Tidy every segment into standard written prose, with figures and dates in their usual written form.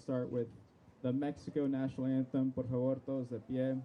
start with the Mexico national anthem. Por favor, todos de pie.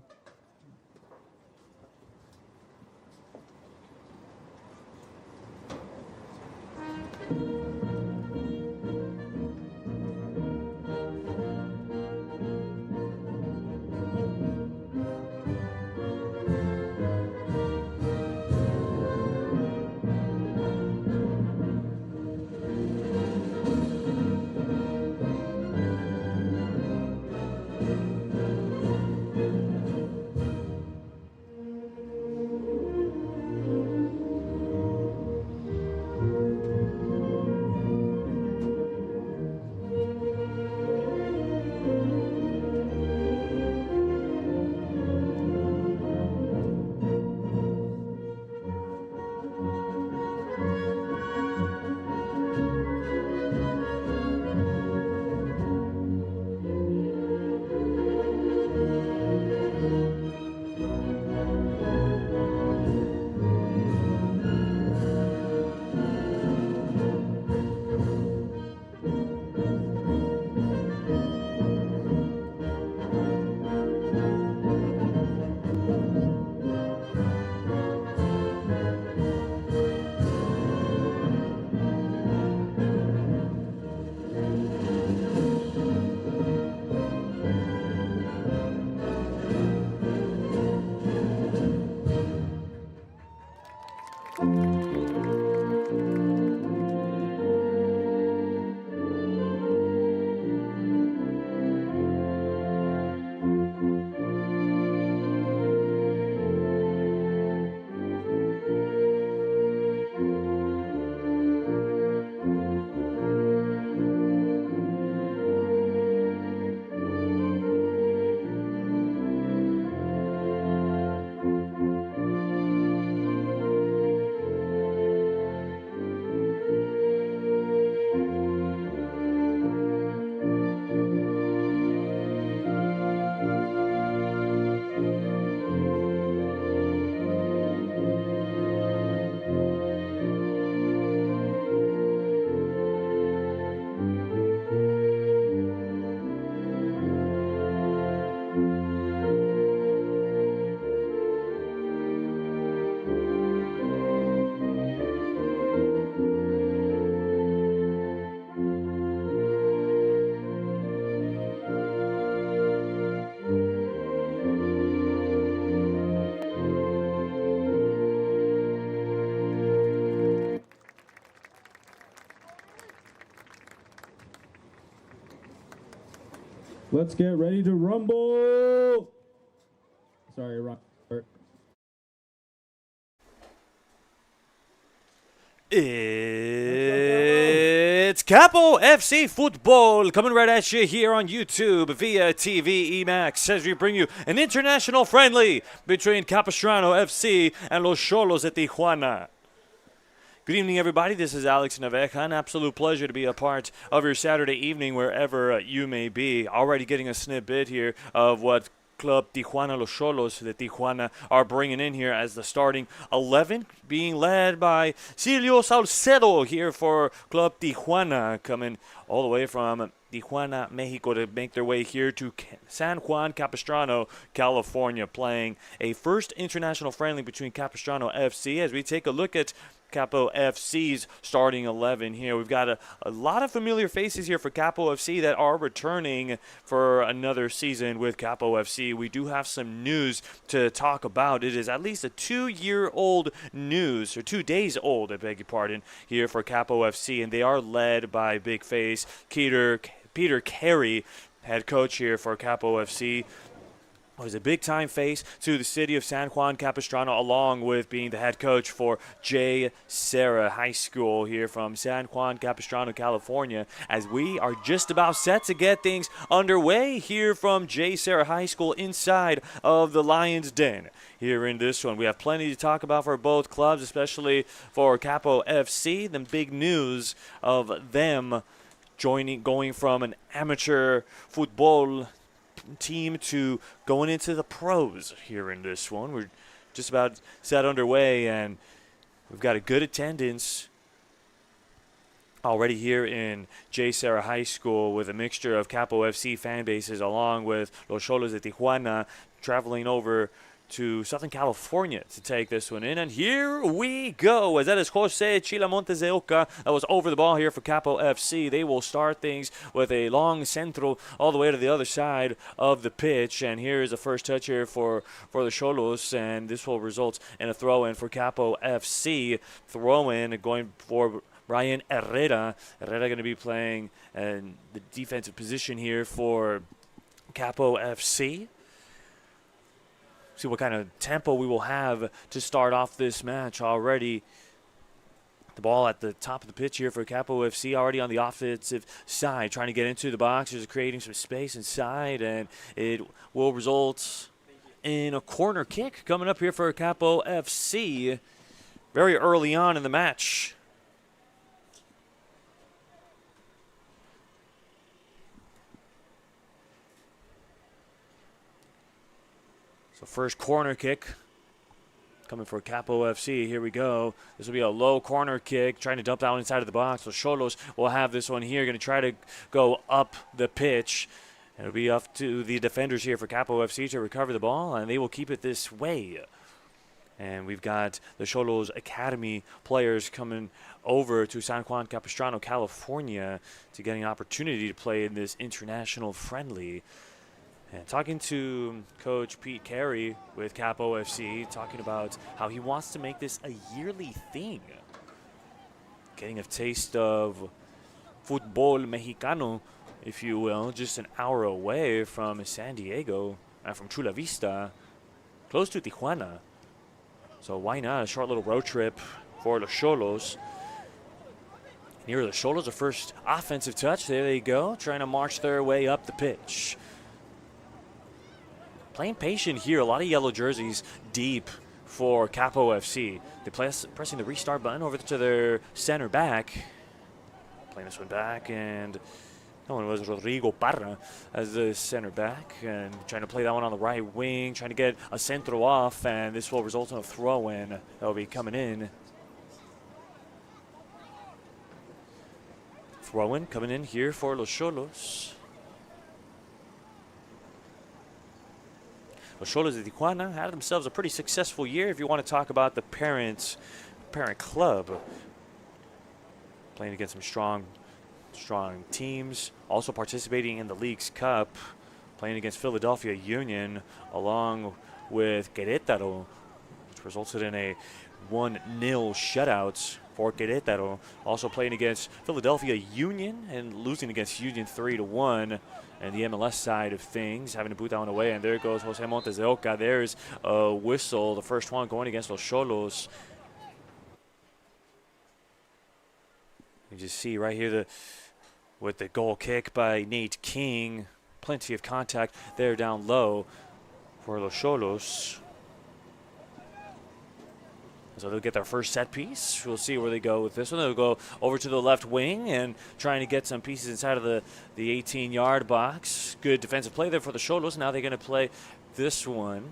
Let's get ready to rumble. Sorry, Robert. It's Capo FC Football coming right at you here on YouTube via TV Emax as we bring you an international friendly between Capistrano FC and Los Xolos at Tijuana. Good evening, everybody. This is Alex Naveja. An absolute pleasure to be a part of your Saturday evening wherever you may be. Already getting a snippet here of what Club Tijuana Los Xolos de Tijuana are bringing in here as the starting 11, being led by Silvio Salcedo here for Club Tijuana, coming all the way from Tijuana, Mexico, to make their way here to San Juan Capistrano, California, playing a first international friendly between Capistrano FC as we take a look at Capo FC's starting 11 here. We've got a lot of familiar faces here for Capo FC that are returning for another season with Capo FC. We do have some news to talk about. It is at least a 2-year-old news, or 2 days old, I beg your pardon, here for Capo FC, and they are led by big face Peter Carey, head coach here for Capo FC. Was a big-time face to the city of San Juan Capistrano, along with being the head coach for Jserra High School here from San Juan Capistrano, California, as we are just about set to get things underway here from Jserra High School inside of the Lion's Den. Here in this one, we have plenty to talk about for both clubs, especially for Capo FC. The big news of them going from an amateur football team to going into the pros here in this one. We're just about set underway, and we've got a good attendance already here in Jserra High School with a mixture of Capo FC fan bases along with Los Xolos de Tijuana traveling over to Southern California to take this one in. And here we go, as that is Jose Chilamontes de Oca that was over the ball here for Capo FC. They will start things with a long centro all the way to the other side of the pitch. And here is the first touch here for the Xolos, and this will result in a throw-in for Capo FC. Throw-in going for Brian Herrera. Herrera going to be playing in the defensive position here for Capo FC. See what kind of tempo we will have to start off this match already. The ball at the top of the pitch here for Capo FC, already on the offensive side, trying to get into the boxes, creating some space inside, and it will result in a corner kick coming up here for Capo FC very early on in the match. So first corner kick coming for Capo FC. Here we go. This will be a low corner kick, trying to dump down inside of the box. So Xolos will have this one here, going to try to go up the pitch. It'll be up to the defenders here for Capo FC to recover the ball, and they will keep it this way. And we've got the Xolos Academy players coming over to San Juan Capistrano, California to get an opportunity to play in this international friendly. And talking to Coach Pete Carey with Capo FC, talking about how he wants to make this a yearly thing. Getting a taste of football mexicano, if you will, just an hour away from San Diego and from Chula Vista, close to Tijuana. So why not a short little road trip for the Xolos. Near the Xolos, the first offensive touch. There they go, trying to march their way up the pitch. Playing patient here, a lot of yellow jerseys deep for Capo FC. They pressing the restart button over to their center back. Playing this one back, and that one was Rodrigo Parra as the center back, and trying to play that one on the right wing, trying to get a centro off, and this will result in a throw-in that will be coming in. Throw-in coming in here for Los Xolos. Los Xolos de Tijuana had themselves a pretty successful year if you want to talk about the parent club. Playing against some strong teams, also participating in the League's Cup, playing against Philadelphia Union along with Querétaro, which resulted in a 1-0 shutout for Querétaro. Also playing against Philadelphia Union and losing against Union 3-1. And the MLS side of things, having to boot that one away. And there goes Jose Montes de Oca. There's a whistle, the first one going against Los Xolos. You just see right here with the goal kick by Nate King. Plenty of contact there down low for Los Xolos. So they'll get their first set piece. We'll see where they go with this one. They'll go over to the left wing and trying to get some pieces inside of the 18-yard box. Good defensive play there for the Xolos. Now they're going to play this one.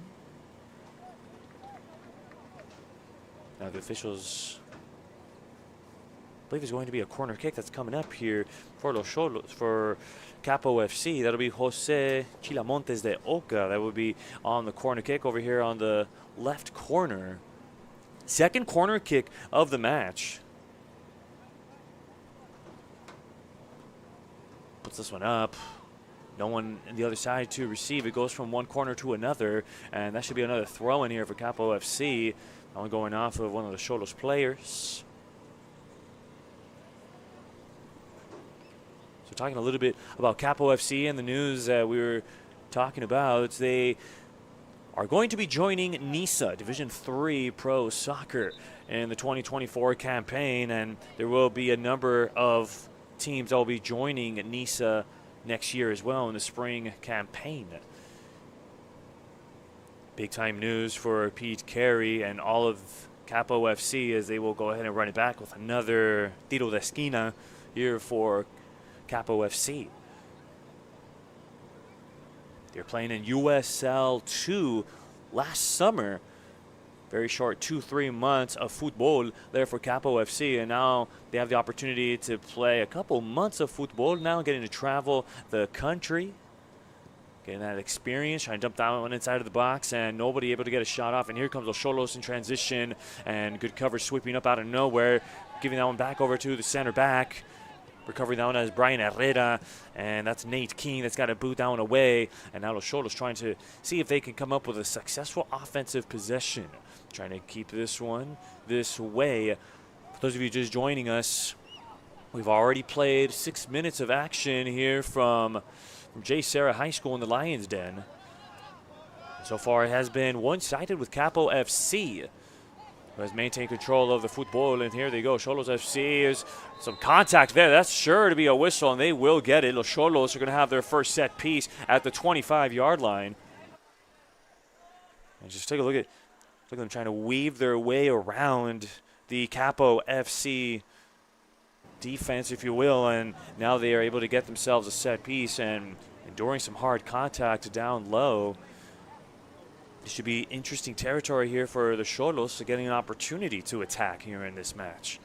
Now the officials, I believe there's going to be a corner kick that's coming up here for Los Xolos, for Capo FC. That'll be Jose Chilamontes de Oca. That would be on the corner kick over here on the left corner. Second corner kick of the match. Puts this one up. No one on the other side to receive. It goes from one corner to another, and that should be another throw in here for Capo FC. That one going off of one of the Xolos players. So talking a little bit about Capo FC and the news that we were talking about. They are going to be joining NISA, Division III Pro Soccer, in the 2024 campaign, and there will be a number of teams that will be joining NISA next year as well in the spring campaign. Big-time news for Pete Carey and all of Capo FC as they will go ahead and run it back with another tiro de esquina here for Capo FC. They're playing in USL 2 last summer. very short 2-3 months of football there for Capo FC, and now they have the opportunity to play a couple months of football now, getting to travel the country, getting that experience, trying to dump that one inside of the box, and nobody able to get a shot off. And here comes Xolos in transition, and good coverage sweeping up out of nowhere, giving that one back over to the center back. Recovering that one as Brian Herrera, and that's Nate King that's got to boot that one away. And now Xolos trying to see if they can come up with a successful offensive possession. Trying to keep this one this way. For those of you just joining us, we've already played 6 minutes of action here from Jserra High School in the Lions Den. So far it has been one-sided with Capo FC, who has maintained control of the football. And here they go. Xolos FC is some contact there. That's sure to be a whistle, and they will get it. Los Xolos are going to have their first set piece at the 25-yard line. And just take a look at them trying to weave their way around the Capo FC defense, if you will, and now they are able to get themselves a set piece and enduring some hard contact down low. This should be interesting territory here for the Xolos, getting an opportunity to attack here in this match.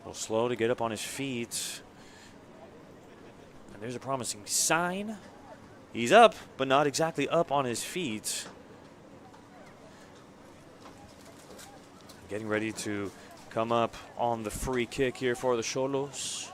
A little slow to get up on his feet. And there's a promising sign. He's up, but not exactly up on his feet. Getting ready to come up on the free kick here for the Xolos.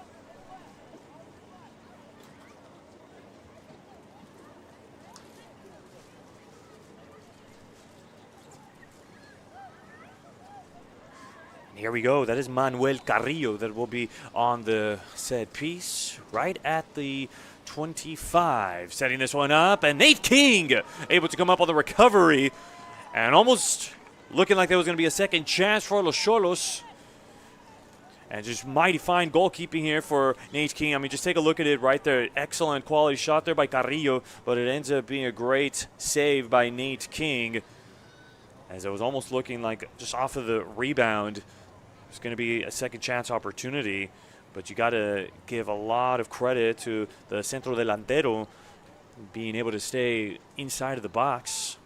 Here we go. That is Manuel Carrillo that will be on the set piece right at the 25. Setting this one up, and Nate King able to come up on the recovery, and almost looking like there was going to be a second chance for Los Xolos. And just mighty fine goalkeeping here for Nate King. I mean, just take a look at it right there. Excellent quality shot there by Carrillo, but it ends up being a great save by Nate King, as it was almost looking like just off of the rebound it's going to be a second chance opportunity. But you got to give a lot of credit to the centro delantero being able to stay inside of the box.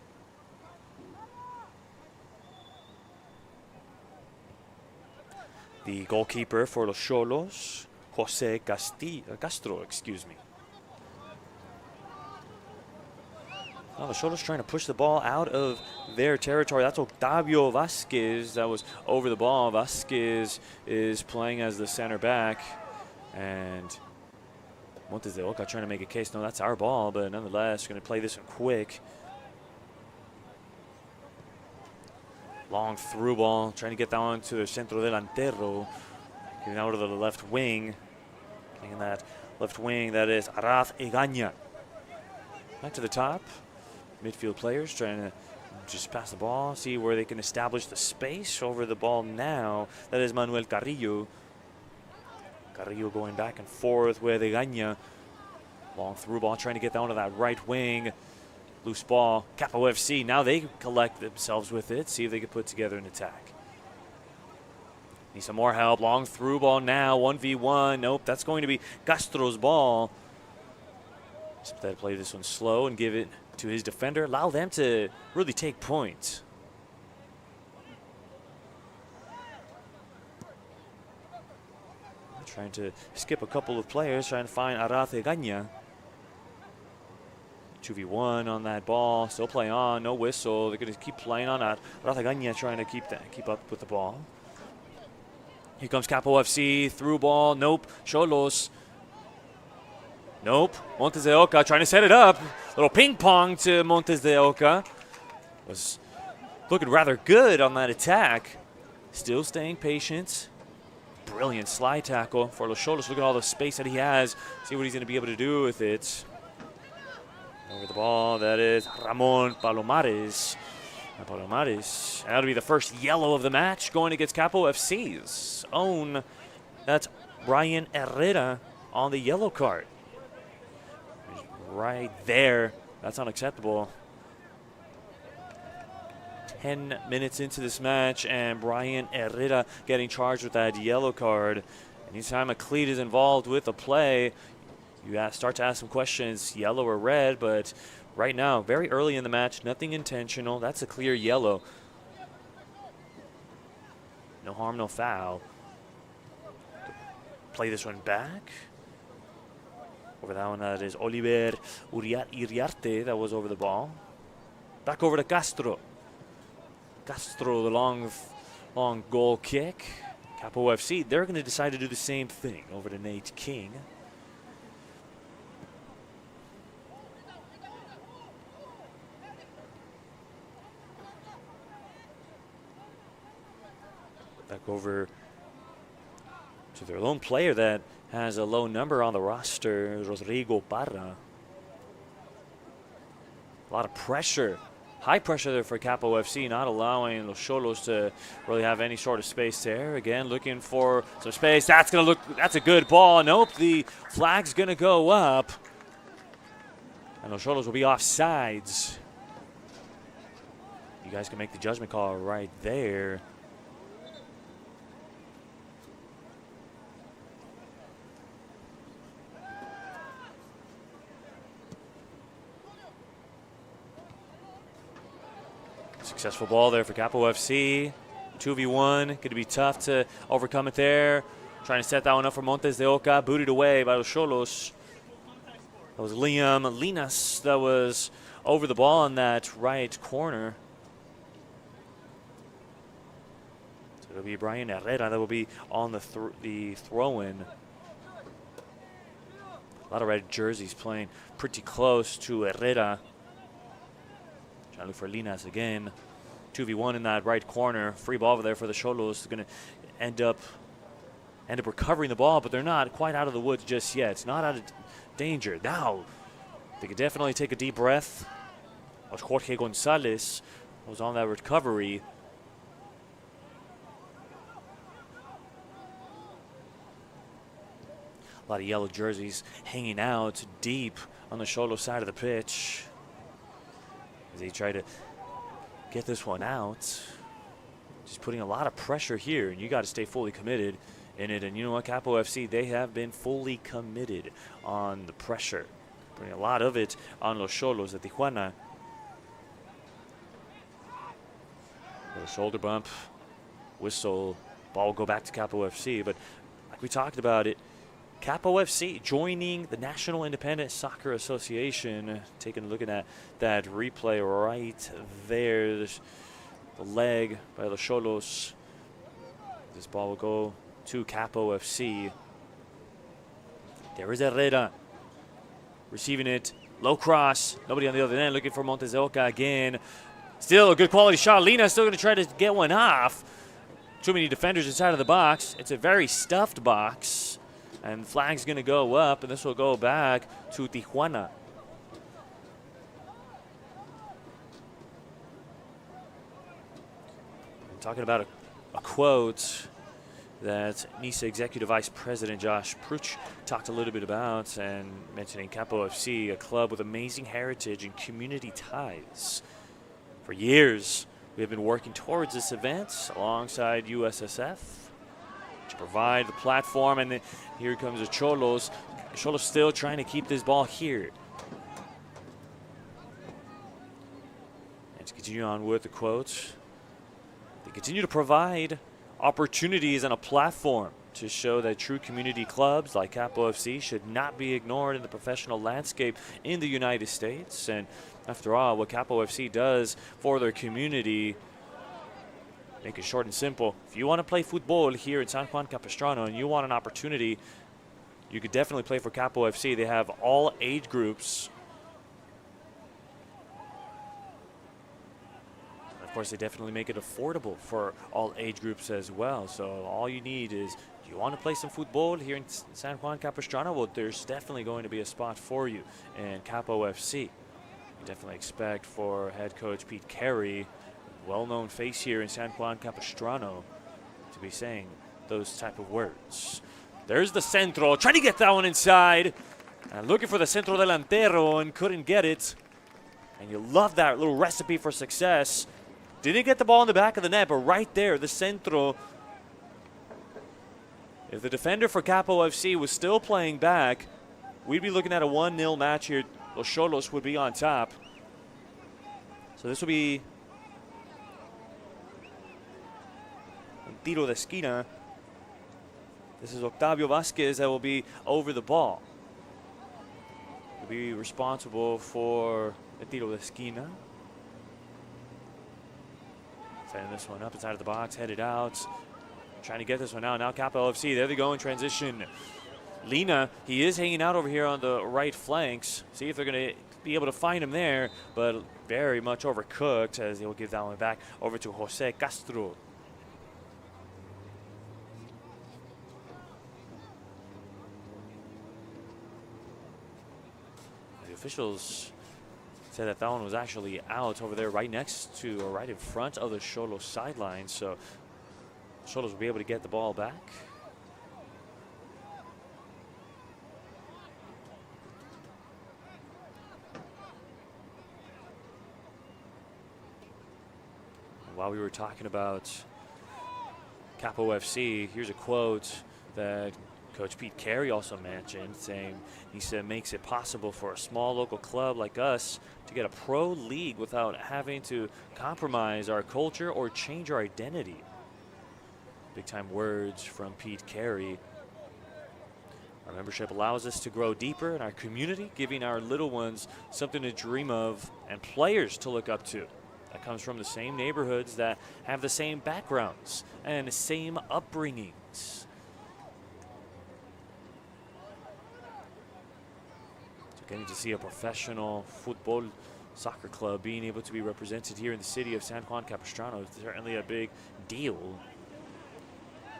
The goalkeeper for Los Xolos, Jose Castro, excuse me. Now the Xolos trying to push the ball out of their territory. That's Octavio Vasquez that was over the ball. Vasquez is playing as the center back. And Montes de Oca trying to make a case. No, that's our ball, but nonetheless, going to play this one quick. Long through ball, trying to get that one to the centro delantero. Getting out of the left wing. Getting that left wing, that is Araz Egaña. Back to the top. Midfield players trying to just pass the ball, see where they can establish the space over the ball now. That is Manuel Carrillo. Carrillo going back and forth with Egaña. Long through ball, trying to get down to that right wing. Loose ball. Capo FC, now they collect themselves with it, see if they can put together an attack. Need some more help. Long through ball now, 1v1. Nope, that's going to be Castro's ball. Just to play this one slow and give it to his defender. Allow them to really take points. Trying to skip a couple of players, trying to find Araz Egaña. 2v1 on that ball, still play on, no whistle. They're going to keep playing on that. Araz Egaña trying to keep up with the ball. Here comes Capo FC, through ball, nope. Xolos, nope. Montes de Oca trying to set it up. Little ping pong to Montes de Oca. Was looking rather good on that attack. Still staying patient. Brilliant slide tackle for Los Xolos. Look at all the space that he has. See what he's going to be able to do with it. Over the ball, that is Ramon Palomares. Palomares. That'll be the first yellow of the match going against Capo FC's own. That's Brian Herrera on the yellow card. Right there. That's unacceptable. 10 minutes into this match, and Brian Herrera getting charged with that yellow card. Anytime a cleat is involved with a play, you start to ask some questions, yellow or red, but right now, very early in the match, nothing intentional. That's a clear yellow. No harm, no foul. Play this one back. Over that one, that is Oliver Iriarte that was over the ball. Back over to Castro. Castro, the long goal kick. Capo FC, they're going to decide to do the same thing. Over to Nate King. Back over to their lone player that has a low number on the roster, Rodrigo Parra. A lot of pressure, high pressure there for Capo FC, not allowing Los Xolos to really have any sort of space there. Again, looking for some space. That's a good ball. Nope, the flag's gonna go up. And Los Xolos will be offsides. You guys can make the judgment call right there. Successful ball there for Capo FC. 2v1. Going to be tough to overcome it there. Trying to set that one up for Montes de Oca. Booted away by Los Xolos. That was Liam Linas that was over the ball on that right corner. So it'll be Brian Herrera that will be on the throw-in. A lot of red jerseys playing pretty close to Herrera. Trying to look for Linas again. 2v1 in that right corner. Free ball over there for the Xolos. They're going to end up recovering the ball, but they're not quite out of the woods just yet. It's not out of danger. Now, they could definitely take a deep breath. That was Jorge Gonzalez who was on that recovery. A lot of yellow jerseys hanging out deep on the Xolos side of the pitch. As they try to get this one out. Just putting a lot of pressure here, and you got to stay fully committed in it. And you know what, Capo FC, they have been fully committed on the pressure. Putting a lot of it on Los Xolos at Tijuana. A shoulder bump, whistle, ball will go back to Capo FC. But like we talked about it, Capo FC joining the National Independent Soccer Association. Taking a look at that replay right there. There's the leg by the Xolos. This ball will go to Capo FC. There is Herrera receiving it. Low cross. Nobody on the other end. Looking for Montes de Oca again. Still a good quality shot. Lina still going to try to get one off. Too many defenders inside of the box. It's a very stuffed box. And the flag's going to go up, and this will go back to Tijuana. I'm talking about a quote that NISA Executive Vice President Josh Pruch talked a little bit about, and mentioning Capo FC, a club with amazing heritage and community ties. For years, we have been working towards this event alongside USSF. To provide the platform, and then here comes the Xolos. Xolos still trying to keep this ball here. And to continue on with the quotes, they continue to provide opportunities and a platform to show that true community clubs like Capo FC should not be ignored in the professional landscape in the United States. And after all, what Capo FC does for their community, make it short and simple. If you want to play football here in San Juan Capistrano and you want an opportunity, you could definitely play for Capo FC. They have all age groups. And of course, they definitely make it affordable for all age groups as well. So all you need is, do you want to play some football here in San Juan Capistrano? Well, there's definitely going to be a spot for you in Capo FC. You definitely expect for head coach Pete Carey, well-known face here in San Juan Capistrano, to be saying those type of words. There's the centro, trying to get that one inside, and looking for the centro delantero and couldn't get it. And you love that little recipe for success. Didn't get the ball in the back of the net, but right there, the centro. If the defender for Capo FC was still playing back, we'd be looking at a 1-0 match here. Los Xolos would be on top. So this will be un tiro de esquina. This is Octavio Vasquez that will be over the ball. He'll be responsible for the tiro de esquina. Setting this one up inside of the box, headed out. Trying to get this one out. Now Capo FC, there they go in transition. Lina, he is hanging out over here on the right flanks. See if they're going to be able to find him there, but very much overcooked as they will give that one back over to Jose Castro. The officials said that one was actually out over there right next to or right in front of the Xolos sideline, so Xolos will be able to get the ball back. While we were talking about Capo FC, here's a quote that Coach Pete Carey also mentioned, saying, he said, makes it possible for a small local club like us to get a pro league without having to compromise our culture or change our identity. Big time words from Pete Carey. Our membership allows us to grow deeper in our community, giving our little ones something to dream of and players to look up to. That comes from the same neighborhoods that have the same backgrounds and the same upbringings. So getting to see a professional football soccer club being able to be represented here in the city of San Juan Capistrano is certainly a big deal.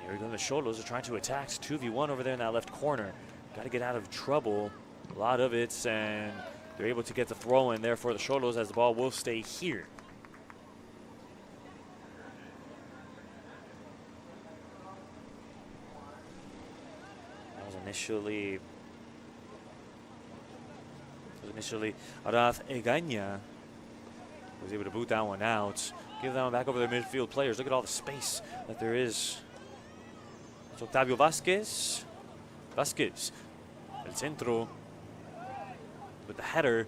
Here we go, the Xolos are trying to attack. 2v1 over there in that left corner. Got to get out of trouble. A lot of it, and they're able to get the throw in there for the Xolos as the ball will stay here. That was initially Arad Egaña was able to boot that one out. Give that one back over the midfield players. Look at all the space that there is. It's Octavio Vasquez. Vasquez. El centro. With the header.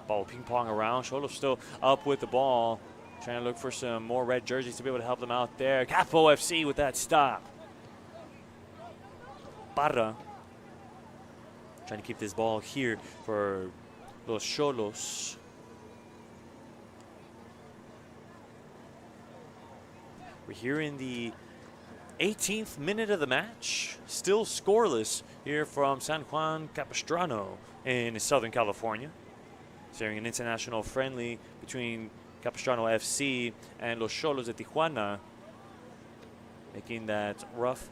Ball ping pong around. Xolos still up with the ball. Trying to look for some more red jerseys to be able to help them out there. Capo FC with that stop. Parra. Trying to keep this ball here for los Xolos. We're here in the 18th minute of the match. Still scoreless here from San Juan Capistrano in Southern California. Sharing an international friendly between Capistrano FC and los Xolos de Tijuana. Making that rough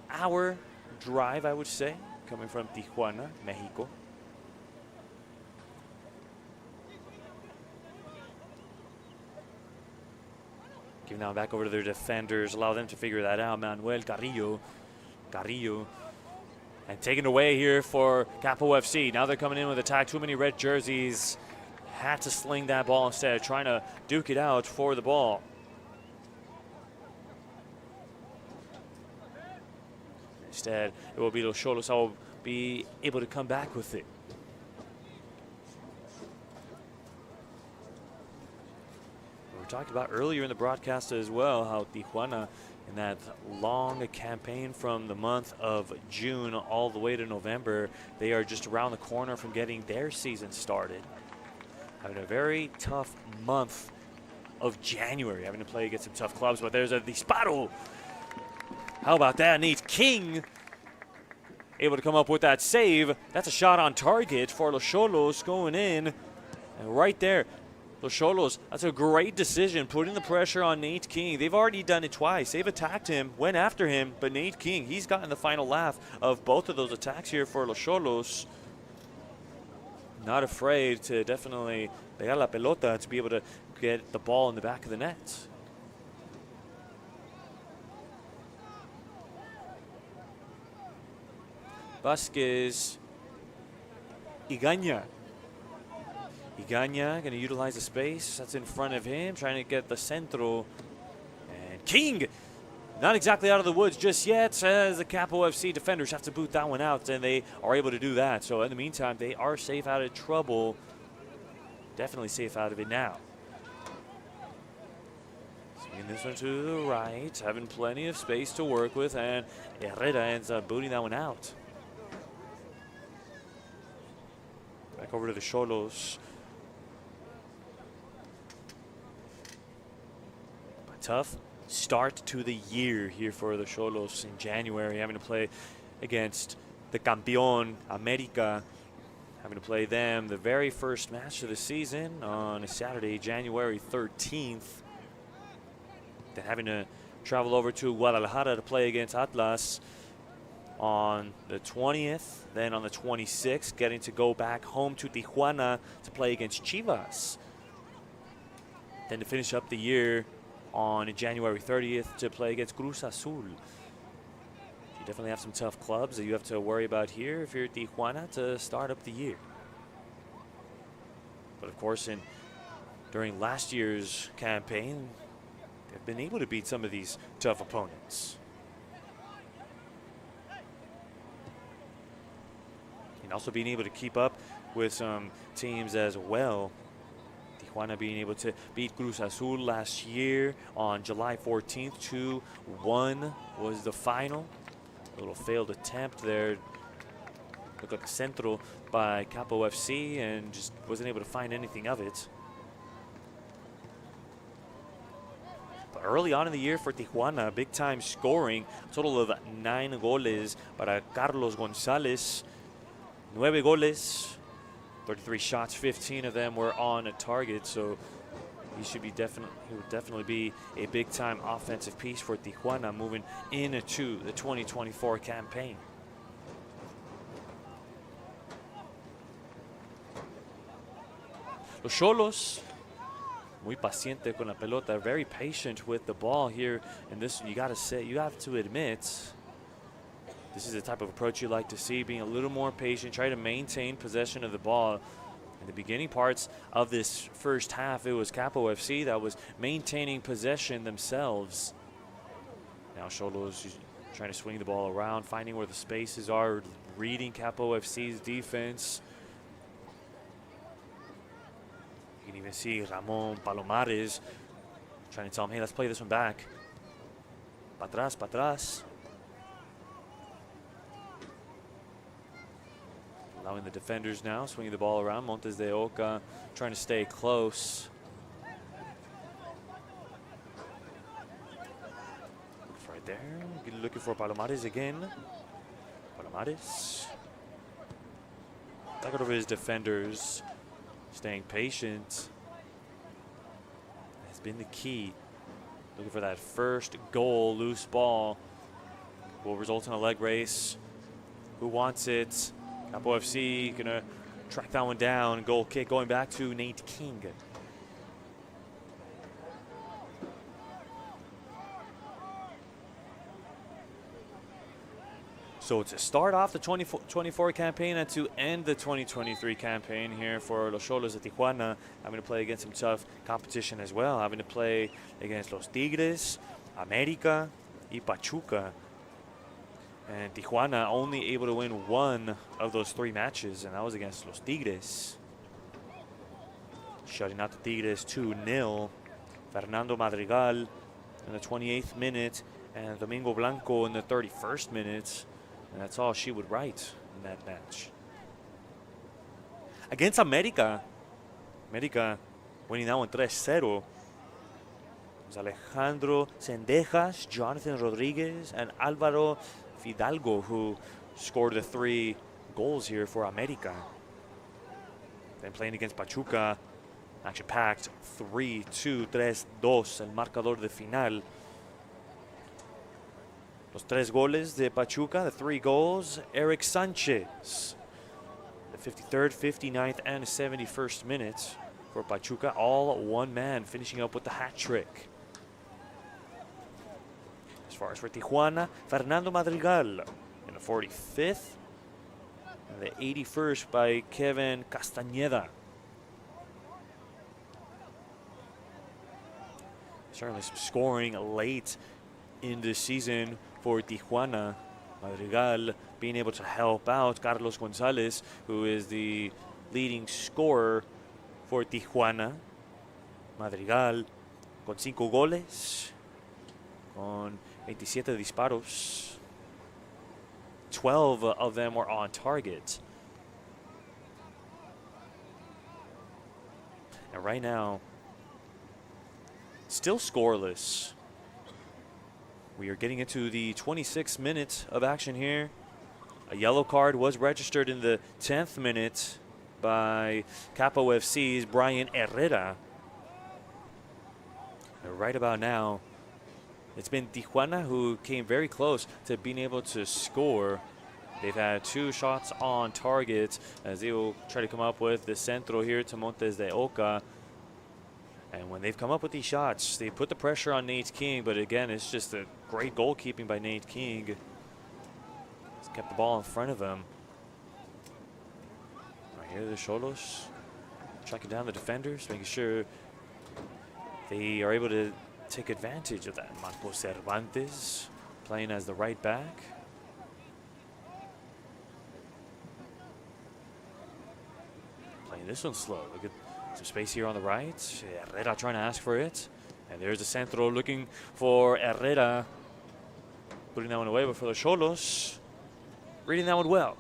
hour drive, I would say, coming from Tijuana, Mexico. Giving now back over to their defenders, allow them to figure that out. Manuel Carrillo. And taken away here for Capo FC. Now they're coming in with attack. Too many red jerseys. Had to sling that ball instead, trying to duke it out for the ball. Instead, it will be los Xolos who will be able to come back with it. We talked about earlier in the broadcast as well how Tijuana, in that long campaign from the month of June all the way to November, they are just around the corner from getting their season started. Having a very tough month of January, having to play against some tough clubs, but there's a disparo. How about that? Needs King able to come up with that save. That's a shot on target for los Xolos going in. And right there, los Xolos, that's a great decision, putting the pressure on Nate King. They've already done it twice. They've attacked him, went after him, but Nate King, he's gotten the final laugh of both of those attacks here for los Xolos. Not afraid to definitely pegar la pelota to be able to get the ball in the back of the net. Vasquez, Egaña going to utilize the space that's in front of him, trying to get the centro. And King, not exactly out of the woods just yet, as the Capo FC defenders have to boot that one out, and they are able to do that. So in the meantime, they are safe out of trouble. definitely safe out of it now. Swinging this one to the right, having plenty of space to work with, and Herrera ends up booting that one out. Back over to the Xolos. A tough start to the year here for the Xolos in January, having to play against the Campeón, América, having to play them the very first match of the season on a Saturday, January 13th. Then having to travel over to Guadalajara to play against Atlas on the 20th. Then on the 26th, getting to go back home to Tijuana to play against Chivas. Then to finish up the year on January 30th to play against Cruz Azul. You definitely have some tough clubs that you have to worry about here if you're at Tijuana to start up the year. But of course, during last year's campaign, they've been able to beat some of these tough opponents. And also being able to keep up with some teams as well. Tijuana being able to beat Cruz Azul last year on July 14th. 2-1 was the final. A little failed attempt there. Looked like a centro by Capo FC and just wasn't able to find anything of it. But early on in the year for Tijuana, big time scoring. A total of 9 goles para Carlos Gonzalez. 9 goles. 33 shots, 15 of them were on a target, so he would definitely be a big-time offensive piece for Tijuana moving into the 2024 campaign. Los Xolos, muy paciente con la pelota, very patient with the ball here. And this, you have to admit, this is the type of approach you like to see, being a little more patient, try to maintain possession of the ball. In the beginning parts of this first half, it was Capo FC that was maintaining possession themselves. Now Xolos trying to swing the ball around, finding where the spaces are, reading Capo FC's defense. You can even see Ramon Palomares trying to tell him, hey, let's play this one back. Pa atrás, pa atrás. Allowing the defenders now, swinging the ball around. Montes de Oca trying to stay close. It's right there. Looking for Palomares again. Palomares. Back over his defenders. Staying patient has been the key. Looking for that first goal, loose ball. Will result in a leg race. Who wants it? Capo FC gonna track that one down. Goal kick going back to Nate King. So to start off the 2024 campaign and to end the 2023 campaign here for Los Xolos de Tijuana, having to play against some tough competition as well. Having to play against Los Tigres, América, y Pachuca. And Tijuana only able to win one of those 3 matches, and that was against Los Tigres. Shutting out the Tigres 2-0. Fernando Madrigal in the 28th minute, and Domingo Blanco in the 31st minute. And that's all she would write in that match. Against América winning that one 3-0. It was Alejandro Sendejas, Jonathan Rodriguez, and Alvaro Fidalgo who scored the 3 goals here for América. Then playing against Pachuca, action-packed 3-2, 3-2, el marcador de final. Los 3 goles de Pachuca, the 3 goals, Eric Sanchez. The 53rd, 59th, and 71st minutes for Pachuca, all one man, finishing up with the hat trick. As far as for Tijuana, Fernando Madrigal in the 45th, and the 81st by Kevin Castañeda. Certainly some scoring late in the season for Tijuana. Madrigal being able to help out Carlos Gonzalez, who is the leading scorer for Tijuana. Madrigal con 5 goles, con 27 disparos. 12 of them were on target. And right now, still scoreless. We are getting into the 26th minute of action here. A yellow card was registered in the 10th minute by Capo FC's Brian Herrera. And right about now, it's been Tijuana who came very close to being able to score. They've had 2 shots on target as they will try to come up with the centro here to Montes de Oca. And when they've come up with these shots, they put the pressure on Nate King, but again, it's just a great goalkeeping by Nate King. He's kept the ball in front of him. Right here, the Xolos tracking down the defenders, making sure they are able to take advantage of that. Marcos Cervantes playing as the right back. Playing this one slow. Look at some space here on the right. Herrera trying to ask for it. And there's the centro looking for Herrera. Putting that one away, but for the Xolos, reading that one well.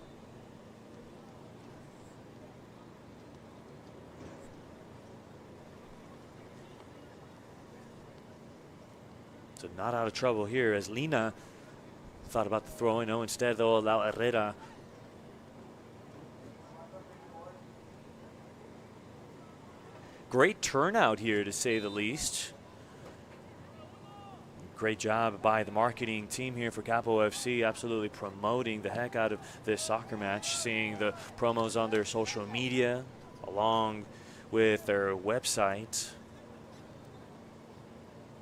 So not out of trouble here as Lina thought about the throw-in. No, instead they'll allow Herrera. Great turnout here, to say the least. Great job by the marketing team here for Capo FC, absolutely promoting the heck out of this soccer match, seeing the promos on their social media along with their website.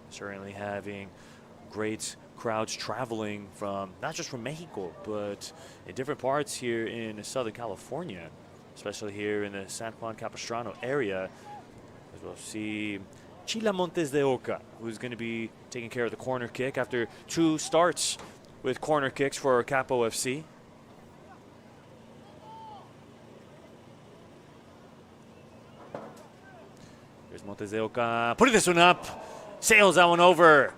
Certainly having great crowds traveling from, not just from Mexico, but in different parts here in Southern California, especially here in the San Juan Capistrano area. As we'll see Chila Montes de Oca, who's going to be taking care of the corner kick after 2 starts with corner kicks for Capo FC. There's Montes de Oca putting this one up. Sails that one over.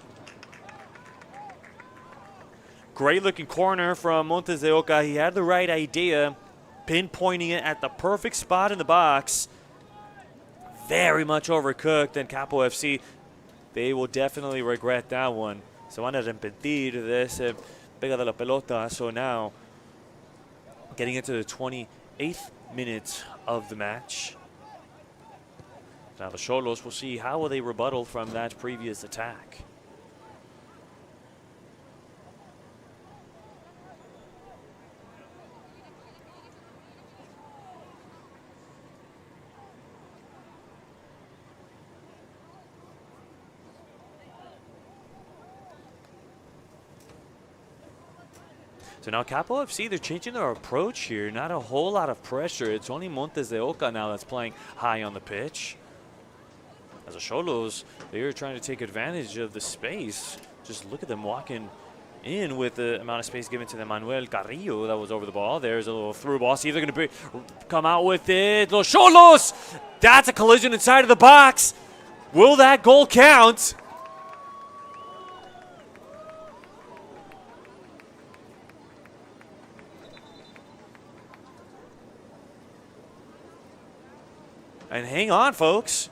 Great looking corner from Montes de Oca. He had the right idea, pinpointing it at the perfect spot in the box. Very much overcooked, and Capo FC, they will definitely regret that one. Se van a arrepentir de ese pega de la pelota. So now, getting into the 28th minute of the match. Now the Xolos will see how will they rebuttal from that previous attack. So now Capo FC, they're changing their approach here. Not a whole lot of pressure. It's only Montes de Oca now that's playing high on the pitch. As the Xolos, they are trying to take advantage of the space. Just look at them walking in with the amount of space given to the Manuel Carrillo that was over the ball. There's a little through ball. See if they're going to come out with it. Los Xolos! That's a collision inside of the box. Will that goal count? And hang on, folks.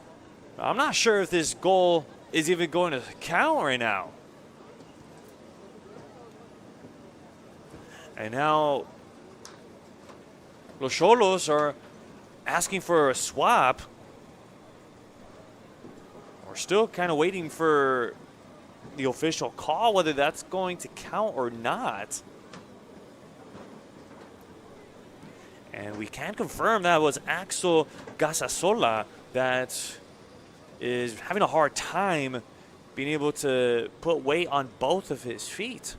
I'm not sure if this goal is even going to count right now. And now Los Xolos are asking for a swap. We're still kind of waiting for the official call, whether that's going to count or not. And we can confirm that was Axel Gasasola that is having a hard time being able to put weight on both of his feet.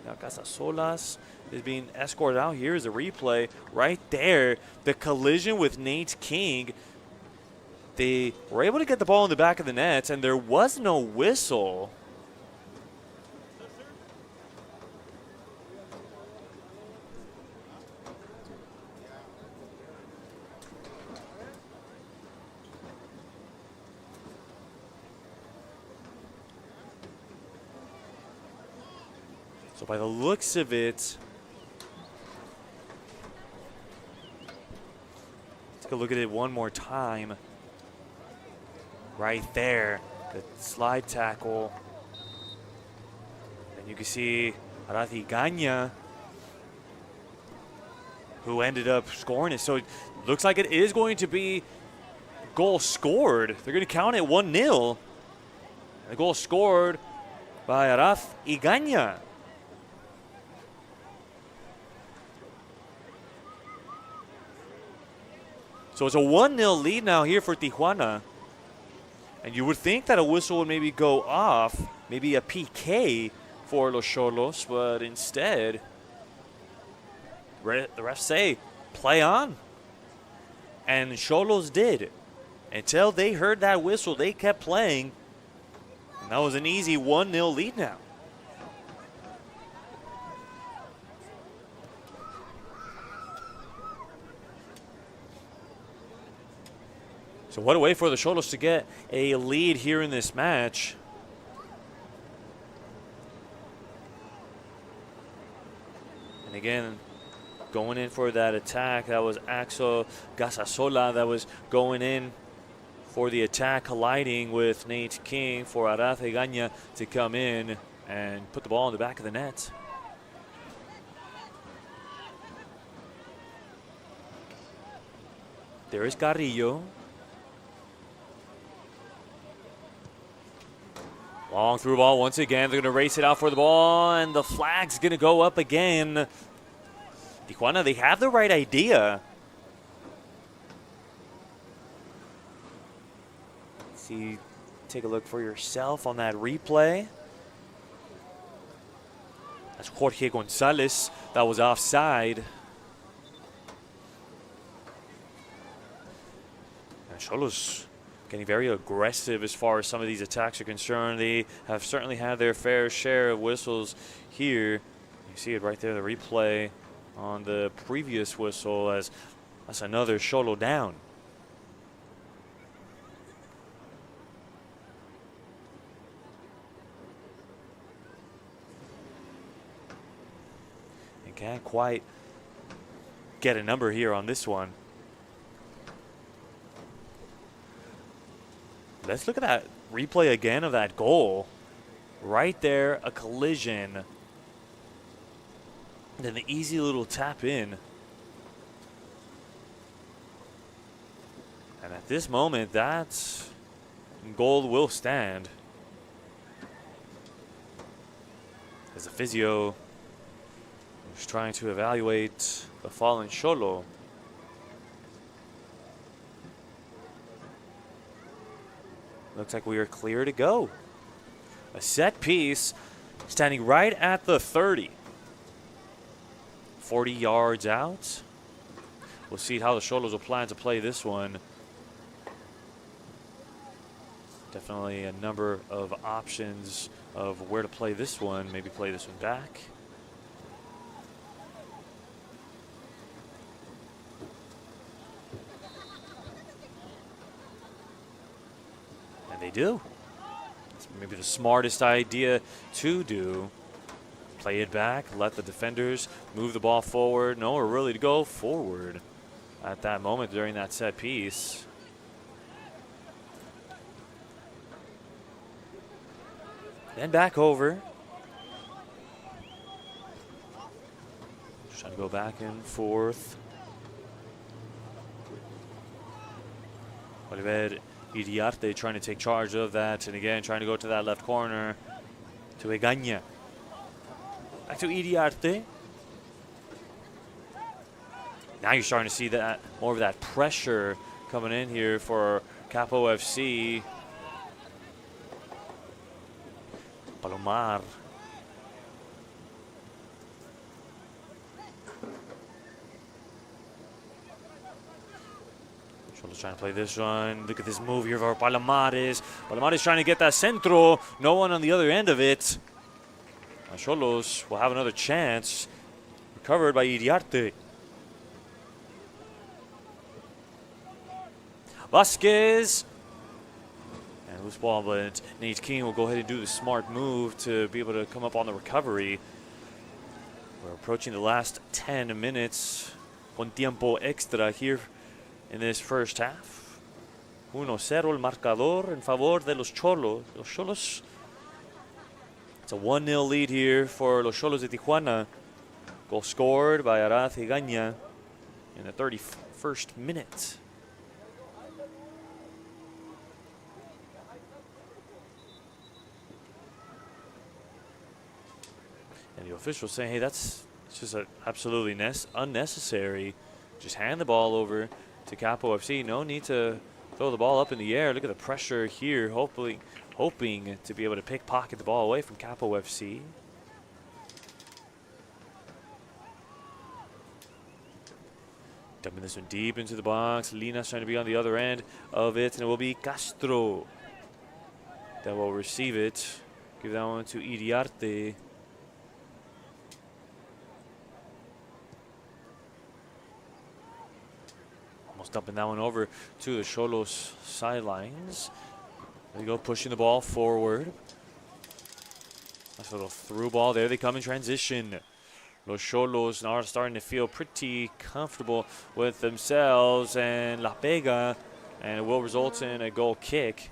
Now Gasasolas is being escorted out. Here's a replay right there. The collision with Nate King. They were able to get the ball in the back of the net, and there was no whistle. So by the looks of it, take a look at it one more time. Right there, the slide tackle. And you can see Arathi Ganya, who ended up scoring it. So it looks like it is going to be goal scored. They're going to count it 1-0. The goal scored by Arath Iganya. So it's a 1-0 lead now here for Tijuana. And you would think that a whistle would maybe go off, maybe a PK for Los Xolos, but instead, the refs say, play on. And Xolos did. Until they heard that whistle, they kept playing. And that was an easy 1-0 lead now. So what a way for the Xolos to get a lead here in this match. And again, going in for that attack, that was Axel Gasasola that was going in for the attack, colliding with Nate King for Arath Eganya to come in and put the ball in the back of the net. There is Carrillo. Long through ball once again. They're going to race it out for the ball, and the flag's going to go up again. Tijuana, they have the right idea. See, take a look for yourself on that replay. That's Jorge Gonzalez. That was offside. And Xolos getting very aggressive as far as some of these attacks are concerned. They have certainly had their fair share of whistles here. You see it right there, the replay on the previous whistle, as that's another Xolo down. And can't quite get a number here on this one. Let's look at that replay again of that goal. Right there, a collision. Then the easy little tap in. And at this moment, that goal will stand. As the physio is trying to evaluate the fallen Xolo. Looks like we are clear to go. A set piece standing right at the 30. 40 yards out. We'll see how the Xolos will plan to play this one. Definitely a number of options of where to play this one. Maybe play this one back. They do. It's maybe the smartest idea to do. Play it back, let the defenders move the ball forward. Nowhere really to go forward at that moment during that set piece. Then back over. Just trying to go back and forth. Oliver Iriarte trying to take charge of that, and again trying to go to that left corner to Eganya. Back to Iriarte. Now you're starting to see that more of that pressure coming in here for Capo FC. Palomar. Trying to play this one. Look at this move here for Palomares. Palomares trying to get that centro. No one on the other end of it. Xolos will have another chance. Recovered by Iriarte. Vasquez. And loose ball, but Nate King will go ahead and do the smart move to be able to come up on the recovery. We're approaching the last 10 minutes. Con tiempo extra here in this first half. 1-0 el marcador en favor de los Xolos. Los Xolos. It's a 1-0 lead here for Los Xolos de Tijuana. Goal scored by Arad Higaña in the 31st minute. And the officials saying, hey, it's just absolutely unnecessary. Just hand the ball over to Capo FC. No need to throw the ball up in the air. Look at the pressure here, hoping to be able to pickpocket the ball away from Capo FC. Dumping this one deep into the box. Lina's trying to be on the other end of it, and it will be Castro that will receive it. Give that one to Iriarte. Dumping that one over to the Xolos sidelines. There you go, pushing the ball forward. Nice little through ball. There they come in transition. Los Xolos are starting to feel pretty comfortable with themselves, and La Pega, and it will result in a goal kick.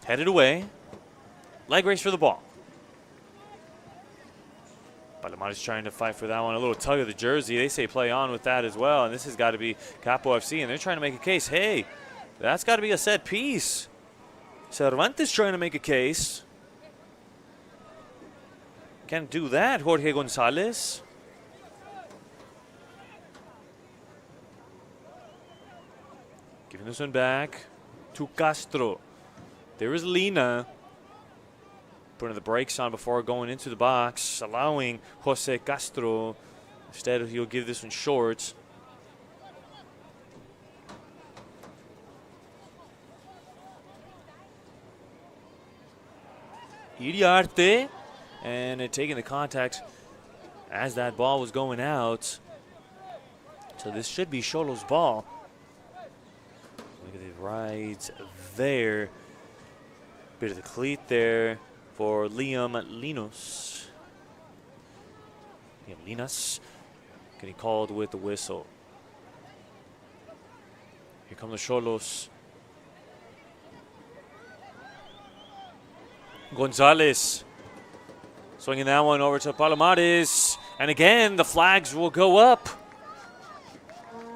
Headed away. Leg race for the ball. Palomares trying to fight for that one. A little tug of the jersey. They say play on with that as well. And this has got to be Capo FC. And they're trying to make a case. Hey, that's got to be a set piece. Cervantes trying to make a case. Can't do that, Jorge Gonzalez. Giving this one back to Castro. There is Lina. Putting the brakes on before going into the box, allowing Jose Castro. Instead, he'll give this one short. Iriarte, and taking the contact as that ball was going out. So this should be Xolos' ball. Look at the rides there. Bit of the cleat there for Liam Linos. Liam Linas getting called with the whistle. Here come the Xolos. Gonzalez swinging that one over to Palomares. And again, the flags will go up.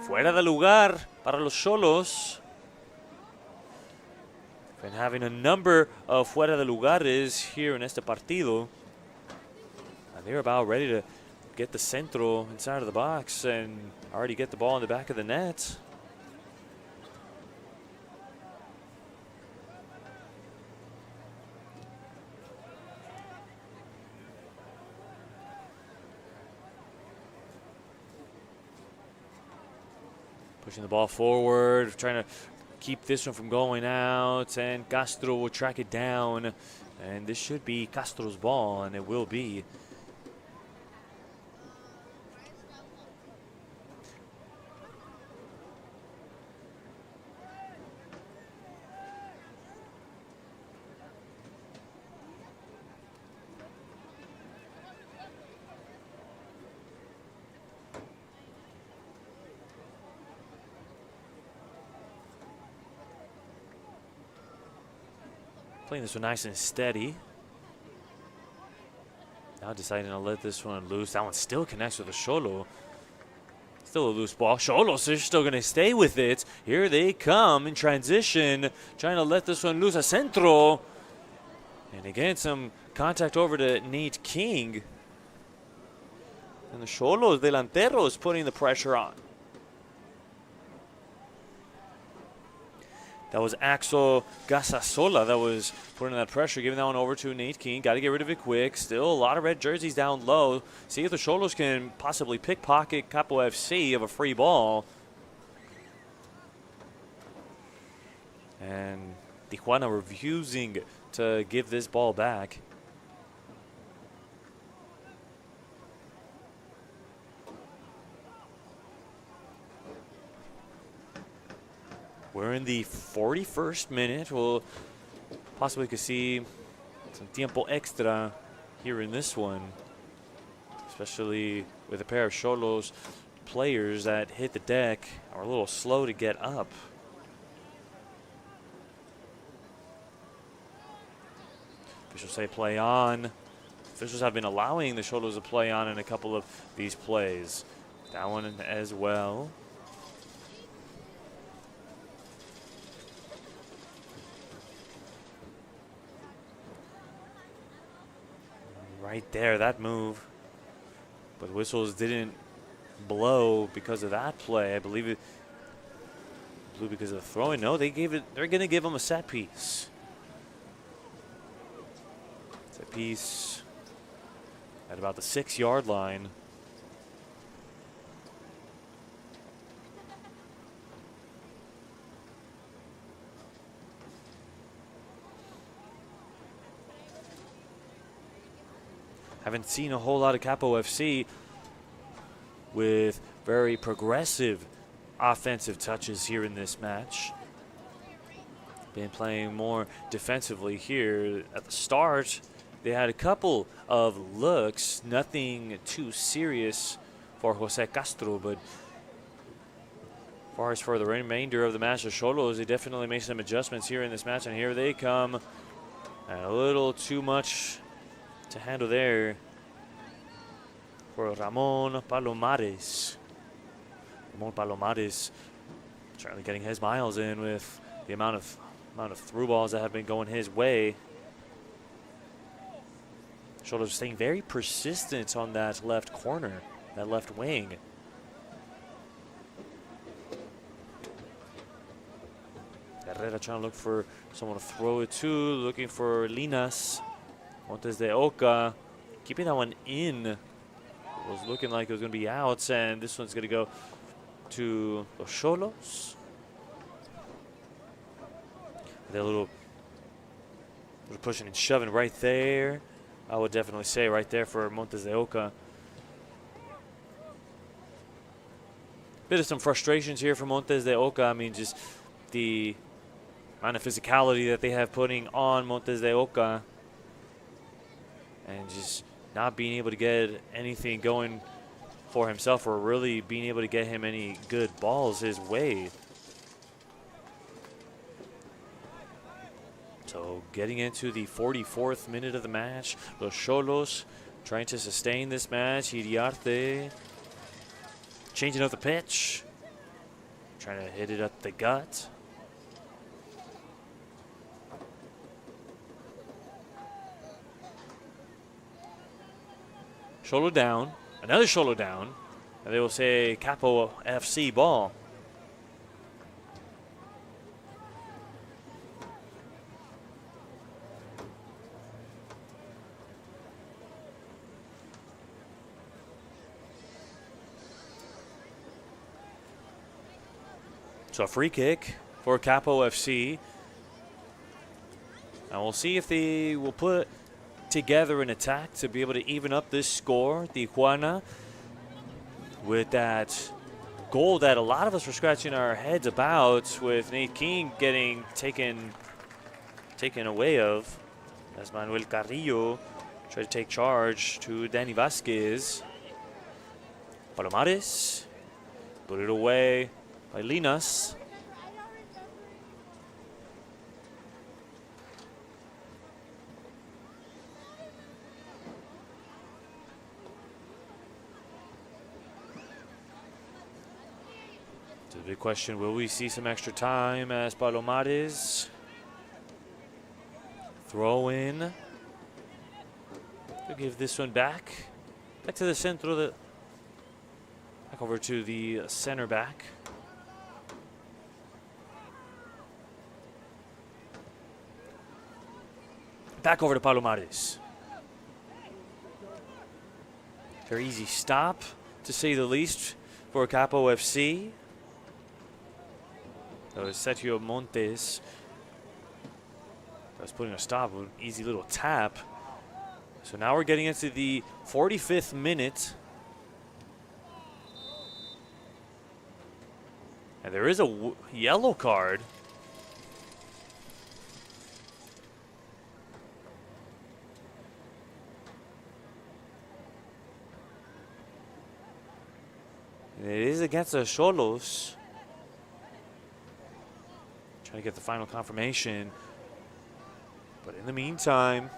Fuera de lugar para los Xolos. Been having a number of fuera de lugares here in este partido. And they're about ready to get the centro inside of the box and already get the ball in the back of the net. Pushing the ball forward, trying to keep this one from going out, and Castro will track it down. And this should be Castro's ball, and it will be. Playing this one nice and steady. Now deciding to let this one loose. That one still connects with the Xolo. Still a loose ball. Xolos are still going to stay with it. Here they come in transition. Trying to let this one loose. A centro. And again, some contact over to Nate King. And the Xolos delanteros putting the pressure on. That was Axel Gasasola that was putting that pressure, giving that one over to Nate King. Got to get rid of it quick. Still a lot of red jerseys down low. See if the Xolos can possibly pickpocket Capo FC of a free ball. And Tijuana refusing to give this ball back. We're in the 41st minute. We'll possibly could see some tiempo extra here in this one, especially with a pair of Xolos players that hit the deck are a little slow to get up. Officials say play on. Officials have been allowing the Xolos to play on in a couple of these plays. That one as well. Right there, that move. But whistles didn't blow because of that play. I believe it blew because of the throwing. No, they gave it. They're going to give him a set piece. Set piece at about the 6-yard line. Haven't seen a whole lot of Capo FC with very progressive offensive touches here in this match. Been playing more defensively here. At the start, they had a couple of looks, nothing too serious for Jose Castro, but as far as for the remainder of the match, the Xolos, they definitely made some adjustments here in this match, and here they come. And a little too much to handle there for Ramon Palomares. Ramon Palomares certainly getting his miles in with the amount of through balls that have been going his way. Xolos staying very persistent on that left corner, that left wing. Herrera trying to look for someone to throw it to, looking for Linas. Montes de Oca keeping that one in. It was looking like it was going to be outs, and this one's going to go to the Xolos. They're a little pushing and shoving right there. I would definitely say right there for Montes de Oca. Bit of some frustrations here for Montes de Oca. I mean, just the amount of physicality that they have putting on Montes de Oca, and just not being able to get anything going for himself or really being able to get him any good balls his way. So getting into the 44th minute of the match, Los Xolos trying to sustain this match. Iriarte changing up the pitch, trying to hit it up the gut. Xolo down, another Xolo down, and they will say Capo FC ball. So a free kick for Capo FC. And we'll see if they will put together an attack to be able to even up this score. Tijuana with that goal that a lot of us were scratching our heads about, with Nate King getting taken away of, as Manuel Carrillo tried to take charge to Danny Vasquez. Palomares put it away by Linas. Big question, will we see some extra time as Palomares throw in? We'll give this one back to the centro, back over to the center back. Back over to Palomares. Very easy stop, to say the least, for Capo FC. That was Sergio Montes. That was putting a stop, an easy little tap. So now we're getting into the 45th minute. And there is a yellow card. And it is against the Xolos. Trying to get the final confirmation. But in the meantime,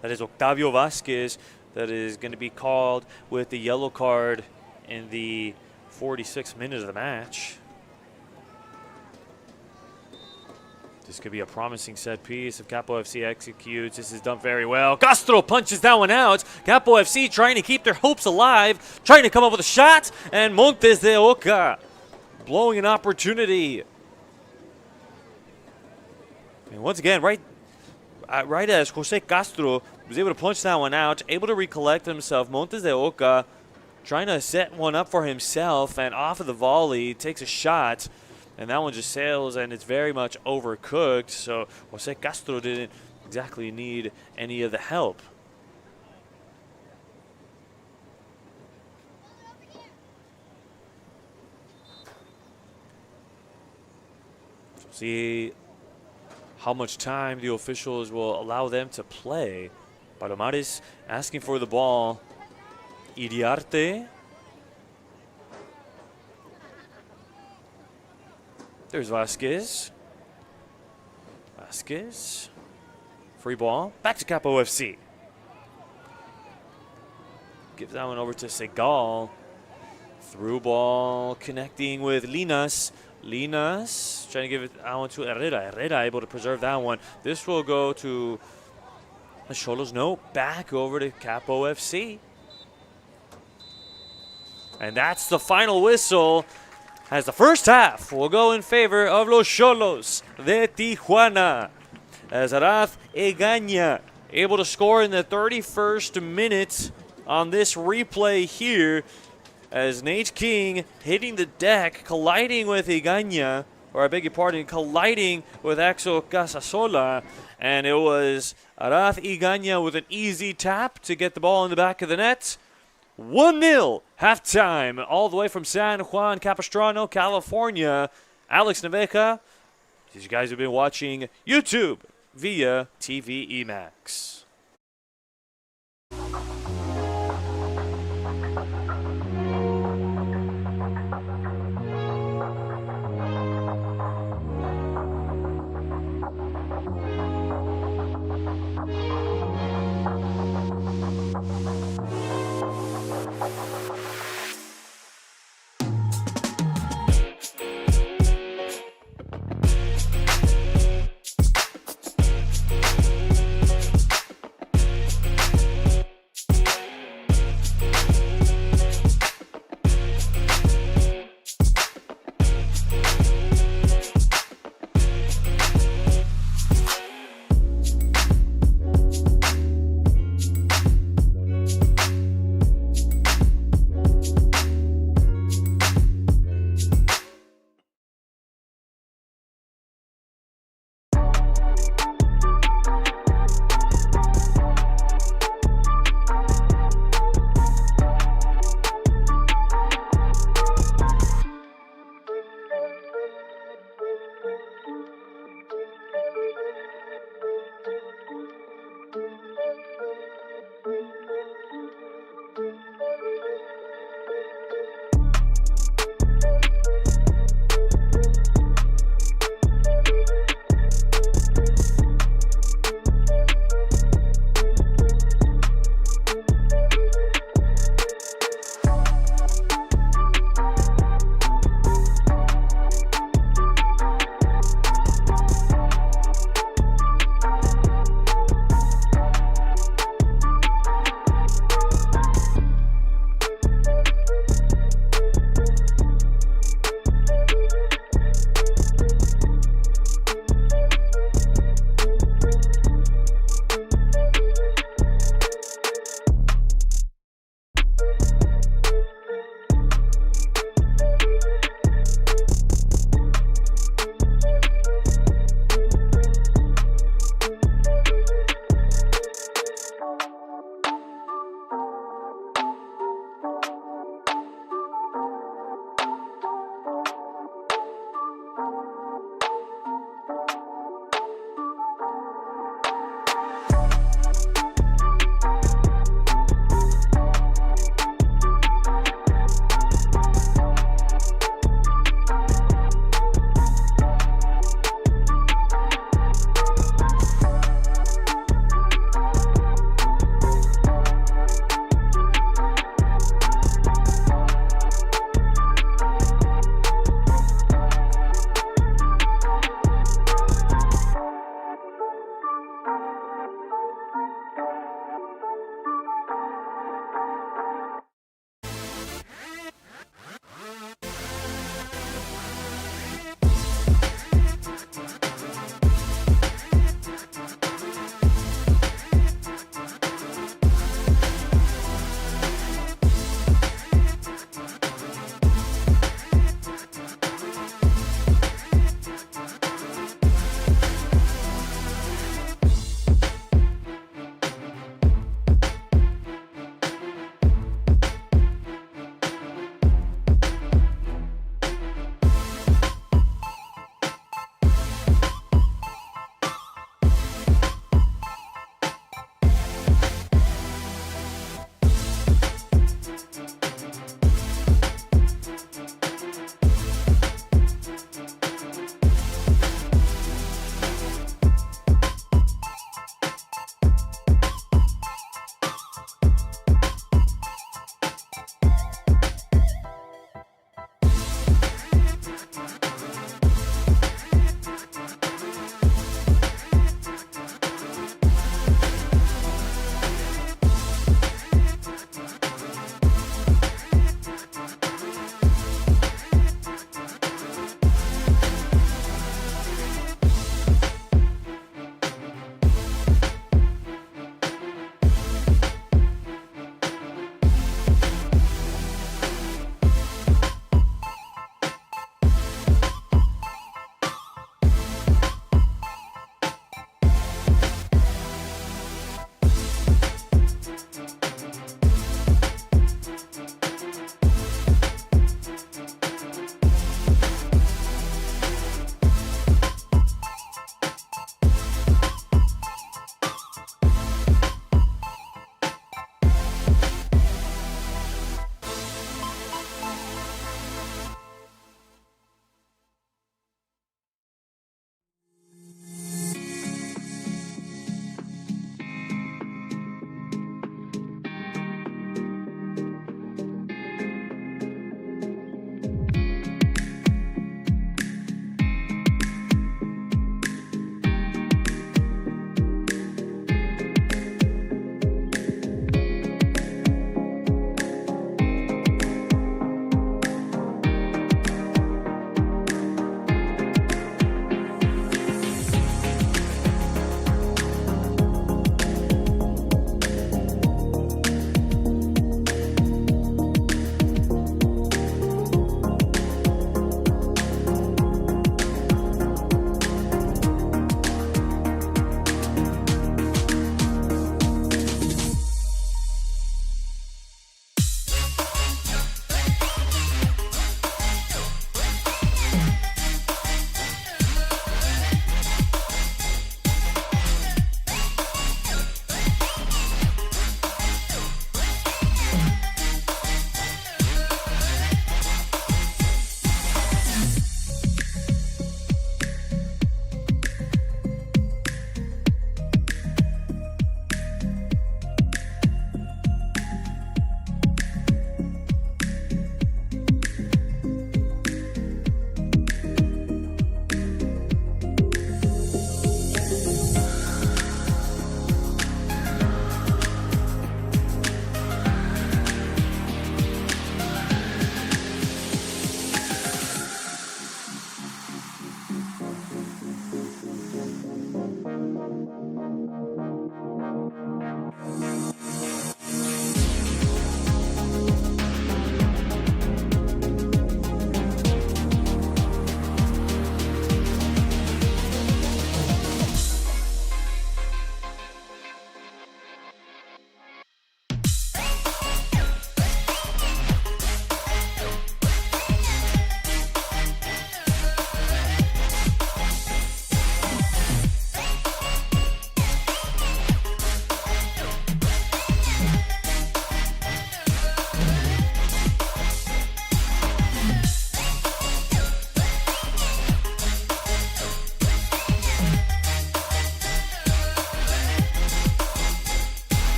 that is Octavio Vasquez that is going to be called with the yellow card in the 46th minute of the match. This could be a promising set piece if Capo FC executes. This is done very well. Castro punches that one out. Capo FC trying to keep their hopes alive, trying to come up with a shot, and Montes de Oca blowing an opportunity. And once again, right as Jose Castro was able to punch that one out, able to recollect himself, Montes de Oca trying to set one up for himself, and off of the volley takes a shot, and that one just sails, and it's very much overcooked. So Jose Castro didn't exactly need any of the help. So see how much time the officials will allow them to play. Palomares asking for the ball. Iriarte. There's Vasquez. Vasquez. Free ball. Back to Capo FC. Gives that one over to Segal. Through ball connecting with Linas. Linas trying to give it out to Herrera. Herrera able to preserve that one. This will go to the Xolos. No, back over to Capo FC. And that's the final whistle, as the first half will go in favor of los Xolos de Tijuana. As Araz Egaña able to score in the 31st minute on this replay here, as Nate King hitting the deck, colliding with Egaña, or I beg your pardon, colliding with Axel Casasola, and it was Araz Egaña with an easy tap to get the ball in the back of the net. 1-0 halftime, all the way from San Juan Capistrano, California. Alex Naveja, these guys have been watching YouTube via TV Emax.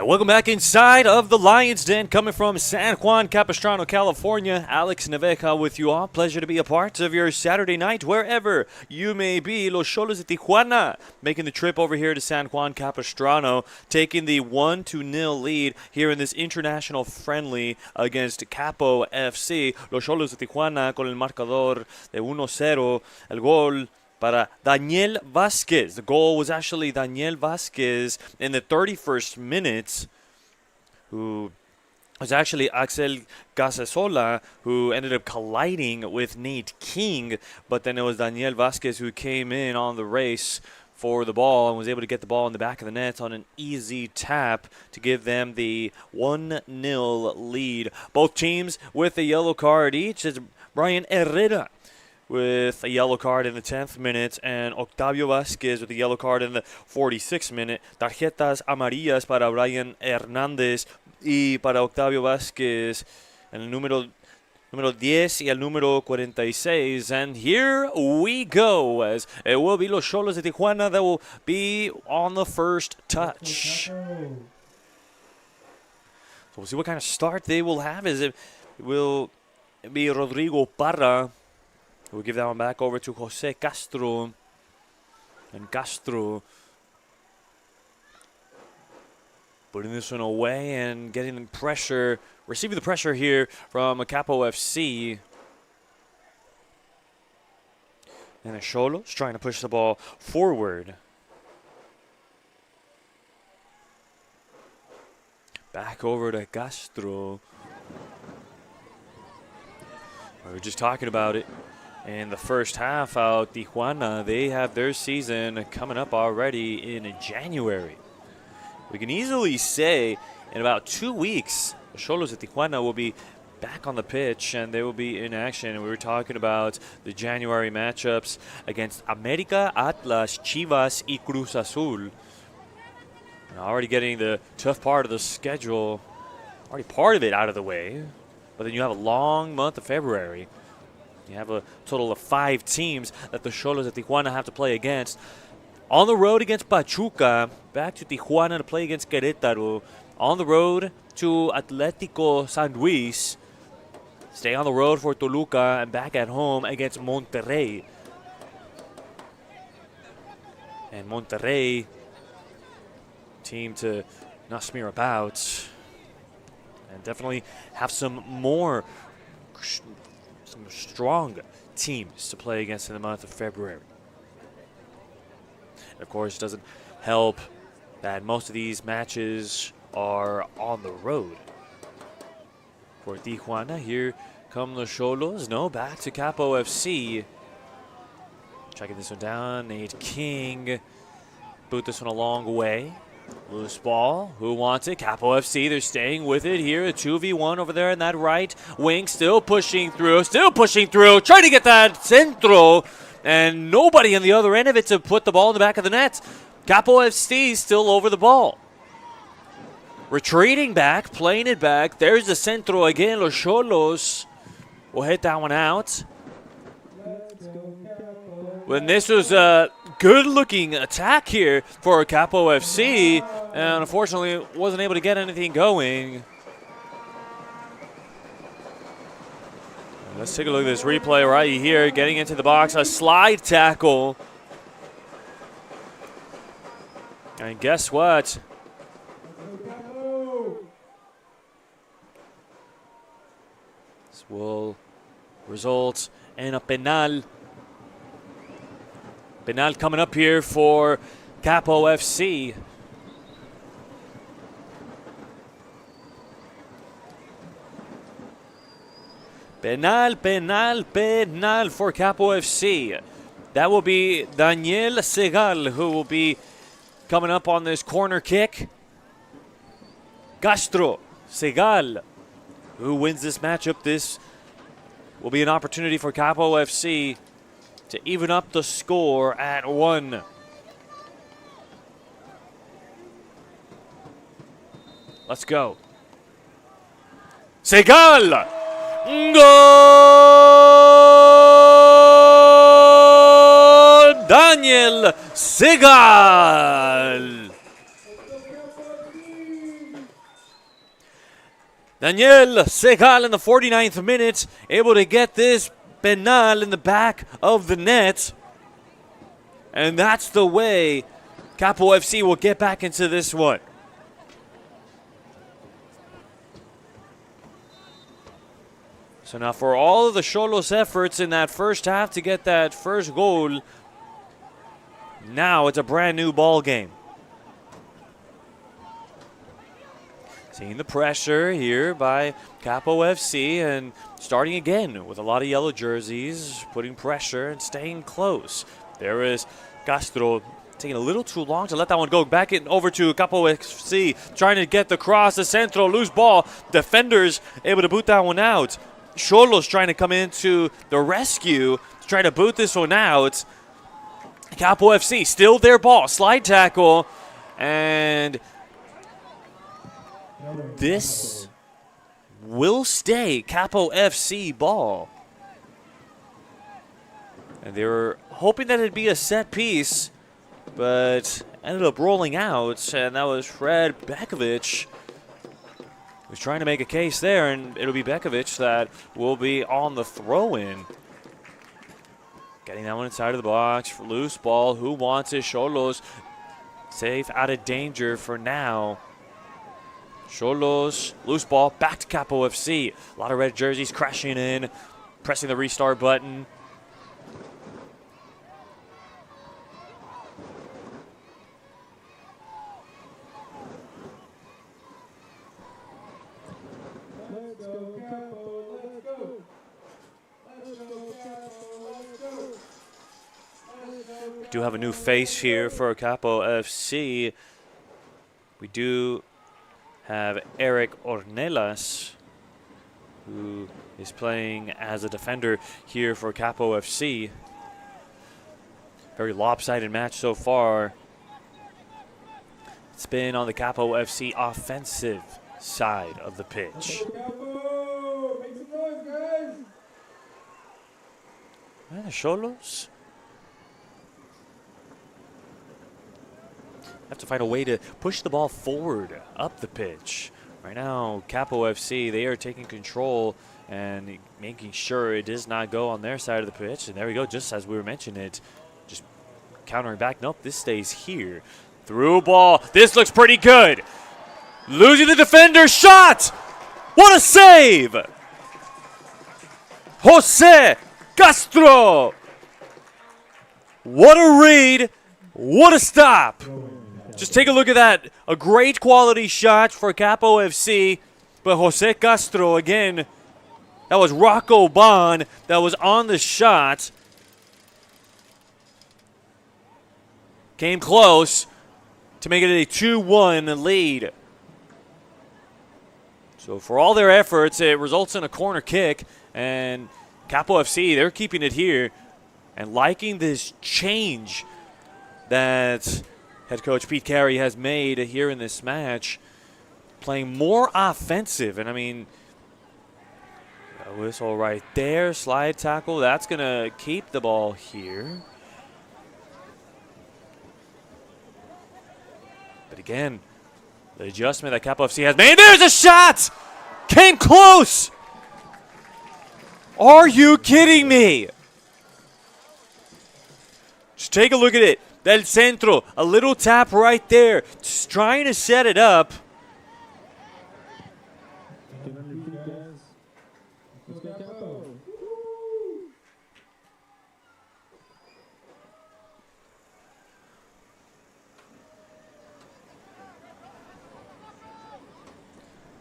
And welcome back inside of the Lion's Den, coming from San Juan Capistrano, California. Alex Naveja with you all. Pleasure to be a part of your Saturday night, wherever you may be. Los Xolos de Tijuana making the trip over here to San Juan Capistrano, taking the 1-0 lead here in this international friendly against Capo FC. Los Xolos de Tijuana con el marcador de 1-0. El gol para Daniel Vázquez. The goal was actually Daniel Vázquez in the 31st minute, who was actually Axel Casasola, who ended up colliding with Nate King, but then it was Daniel Vázquez who came in on the race for the ball and was able to get the ball in the back of the net on an easy tap to give them the 1-0 lead. Both teams with a yellow card each. It's Brian Herrera with a yellow card in the 10th minute, and Octavio Vázquez with a yellow card in the 46th minute. Tarjetas amarillas para Brian Hernández y para Octavio Vázquez, el número 10 y el número 46. And here we go, as it will be Los Xolos de Tijuana that will be on the first touch. So we'll see what kind of start they will have. As it will be Rodrigo Parra. We'll give that one back over to Jose Castro. And Castro putting this one away and getting pressure, receiving the pressure here from Capo FC. And the Xolos trying to push the ball forward. Back over to Castro. We were just talking about it in the first half, out Tijuana, they have their season coming up already in January. We can easily say in about 2 weeks, the Xolos de Tijuana will be back on the pitch and they will be in action. We were talking about the January matchups against America, Atlas, Chivas, y Cruz Azul. And already getting the tough part of the schedule, already part of it out of the way. But then you have a long month of February. You have a total of 5 teams that the Xolos de Tijuana have to play against. On the road against Pachuca, back to Tijuana to play against Querétaro. On the road to Atlético San Luis. Stay on the road for Toluca and back at home against Monterrey. And Monterrey, team to not smear about. And definitely have some strong teams to play against in the month of February. And of course, it doesn't help that most of these matches are on the road. For Tijuana, here come the Xolos. No, back to Capo FC. Checking this one down, Nate King. Boot this one a long way. Loose ball. Who wants it? Capo FC. They're staying with it here. A 2v1 over there in that right wing. Still pushing through. Still pushing through. Trying to get that centro. And nobody on the other end of it to put the ball in the back of the net. Capo FC still over the ball. Retreating back. Playing it back. There's the centro again. Los Xolos will hit that one out. When this was a good-looking attack here for Capo FC, and unfortunately wasn't able to get anything going. Let's take a look at this replay right here. Getting into the box, a slide tackle. And guess what? This will result in a penal. Penal coming up here for Capo FC. Penal, penal, penal for Capo FC. That will be Daniel Segal who will be coming up on this corner kick. Castro, Segal, who wins this matchup. This will be an opportunity for Capo FC to even up the score at 1. Let's go. Segal! Goal! Daniel Segal! Daniel Segal in the 49th minute, able to get this penal in the back of the net. And that's the way Capo FC will get back into this one. So now for all of the Xolos efforts in that first half to get that first goal, now it's a brand new ball game. Seeing the pressure here by Capo FC and starting again with a lot of yellow jerseys, putting pressure and staying close. There is Castro taking a little too long to let that one go. Back in over to Capo FC, trying to get the cross, the centro, loose ball. Defenders able to boot that one out. Xolos trying to come into the rescue to try to boot this one out. Capo FC still their ball. Slide tackle. And this will stay Capo FC ball. And they were hoping that it'd be a set piece, but ended up rolling out. And that was Fred Bekovic. Was trying to make a case there, and it'll be Bekovic that will be on the throw-in. Getting that one inside of the box for loose ball. Who wants it? Xolos safe out of danger for now. Xolos, loose ball, back to Capo FC. A lot of red jerseys crashing in, pressing the restart button. Do have a new face here for Capo FC. We do have Eric Ornelas, who is playing as a defender here for Capo FC. Very lopsided match so far. It's been on the Capo FC offensive side of the pitch. And the Xolos have to find a way to push the ball forward up the pitch. Right now, Capo FC, they are taking control and making sure it does not go on their side of the pitch. And there we go, just as we were mentioning it, just countering back. Nope, this stays here. Through ball. This looks pretty good. Losing the defender. Shot! What a save! Jose Castro! What a read. What a stop. Just take a look at that. A great quality shot for Capo FC. But Jose Castro, again, that was Rocco Bon that was on the shot. Came close to make it a 2-1 lead. So for all their efforts, it results in a corner kick. And Capo FC, they're keeping it here and liking this change that head coach Pete Carey has made here in this match, playing more offensive. And I mean, a whistle right there, slide tackle. That's going to keep the ball here. But again, the adjustment that Capo FC has made. There's a shot! Came close! Are you kidding me? Just take a look at it. Del Centro, a little tap right there. Just trying to set it up.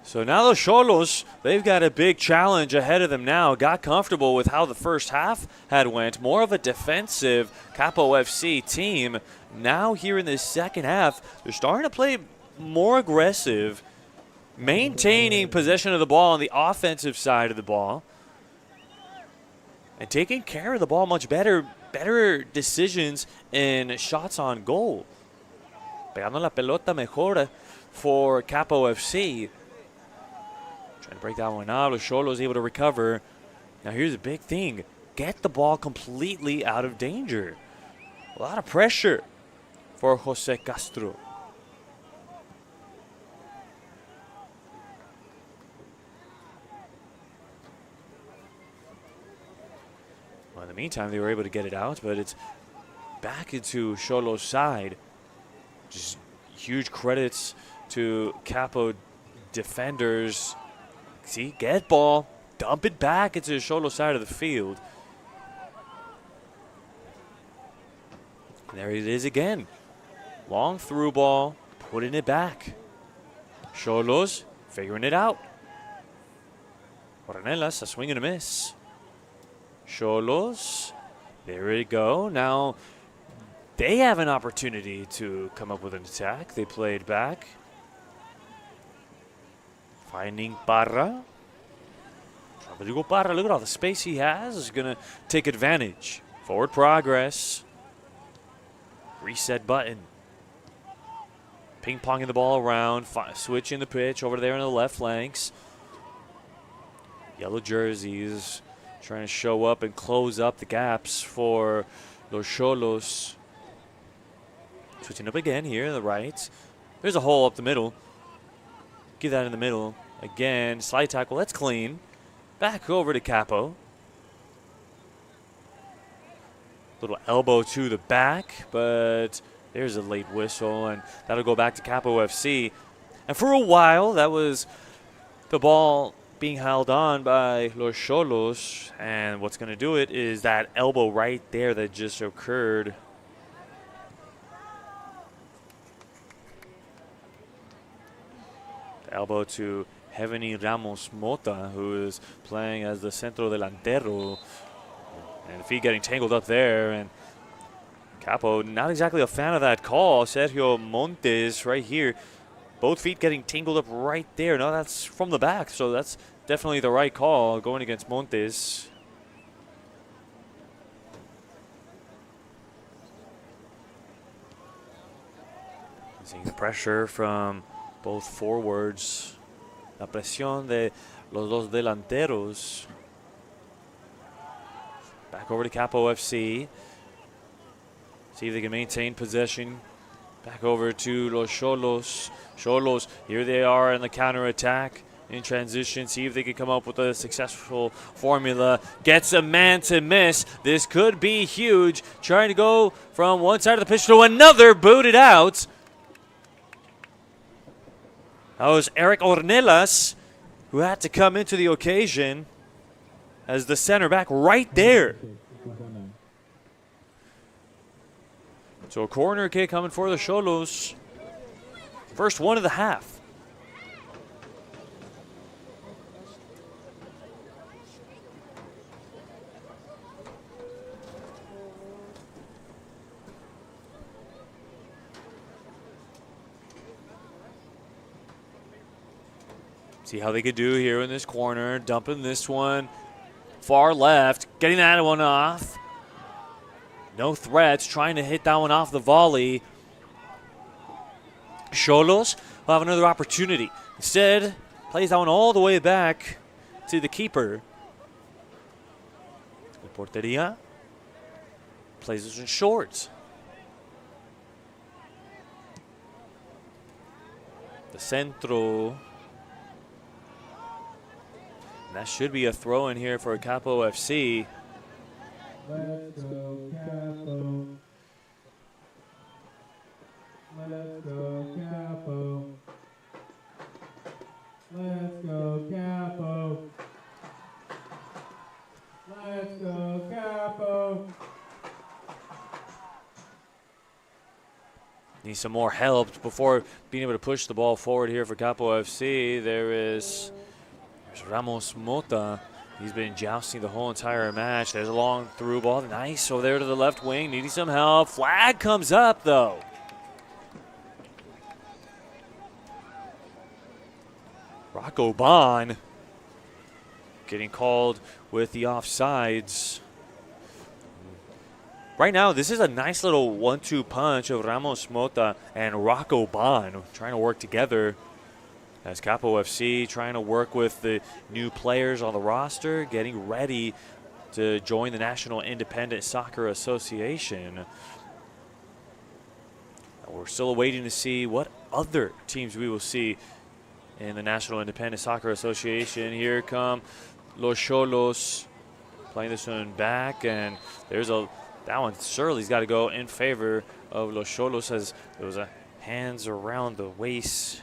So now the Xolos, they've got a big challenge ahead of them now. Got comfortable with how the first half had went. More of a defensive Capo FC team. Now here in the second half, they're starting to play more aggressive, maintaining possession of the ball on the offensive side of the ball. and taking care of the ball much better. Better decisions in shots on goal. Pegando la pelota mejor for Capo FC. Trying to break that one out. Xolos able to recover. Now here's a big thing. Get the ball completely out of danger. A lot of pressure for Jose Castro. Well, in the meantime, they were able to get it out, but it's back into Xolos' side. Just huge credits to Capo defenders. See, get ball, dump it back into the Xolos side of the field. And there it is again. Long through ball, putting it back. Xolos figuring it out. Ornelas, a swing and a miss. Xolos, there we go. Now they have an opportunity to come up with an attack. They played back. Finding Parra. Rodrigo Parra, look at all the space he has. Is going to take advantage. Forward progress. Reset button. Ping-ponging the ball around. Switching the pitch over there on the left flanks. Yellow jerseys trying to show up and close up the gaps for Los Xolos. Switching up again here to the right. There's a hole up the middle. Give that in the middle. Again, slide tackle. That's clean. Back over to Capo. Little elbow to the back, but there's a late whistle, and that'll go back to Capo FC. And for a while, that was the ball being held on by Los Xolos, and what's going to do it is that elbow right there that just occurred. The elbow to Heavenly Ramos Mota, who is playing as the centro delantero. And the feet getting tangled up there, and Capo not exactly a fan of that call. Sergio Montes right here. Both feet getting tangled up right there. No, that's from the back, so that's definitely the right call going against Montes. Seeing the pressure from both forwards. La presión de los dos delanteros. Back over to Capo FC. See if they can maintain possession. Back over to Los Xolos. Xolos, here they are in the counter-attack. In transition, see if they can come up with a successful formula. Gets a man to miss. This could be huge. Trying to go from one side of the pitch to another. Booted out. That was Eric Ornelas, who had to come into the occasion as the center back right there. So a corner kick coming for the Xolos. First one of the half. See how they could do here in this corner. Dumping this one far left. Getting that one off. No threats. Trying to hit that one off the volley. Xolos will have another opportunity. Instead, plays that one all the way back to the keeper. Porteria. Plays this one short. The centro. And that should be a throw in here for Capo FC. Let's go, Capo. Let's go, Capo. Let's go, Capo. Let's go, Capo. Need some more help before being able to push the ball forward here for Capo FC. There's Ramos Mota. He's been jousting the whole entire match. There's a long through ball. Nice over there to the left wing. Needing some help. Flag comes up, though. Rocco Bon getting called with the offsides. right now, this is a nice little 1-2 punch of Ramos Mota and Rocco Bon trying to work together. As Capo FC trying to work with the new players on the roster, getting ready to join the National Independent Soccer Association. We're still waiting to see what other teams we will see in the National Independent Soccer Association. Here come Los Xolos playing this one back, and that one surely's got to go in favor of Los Xolos as there was a hands around the waist.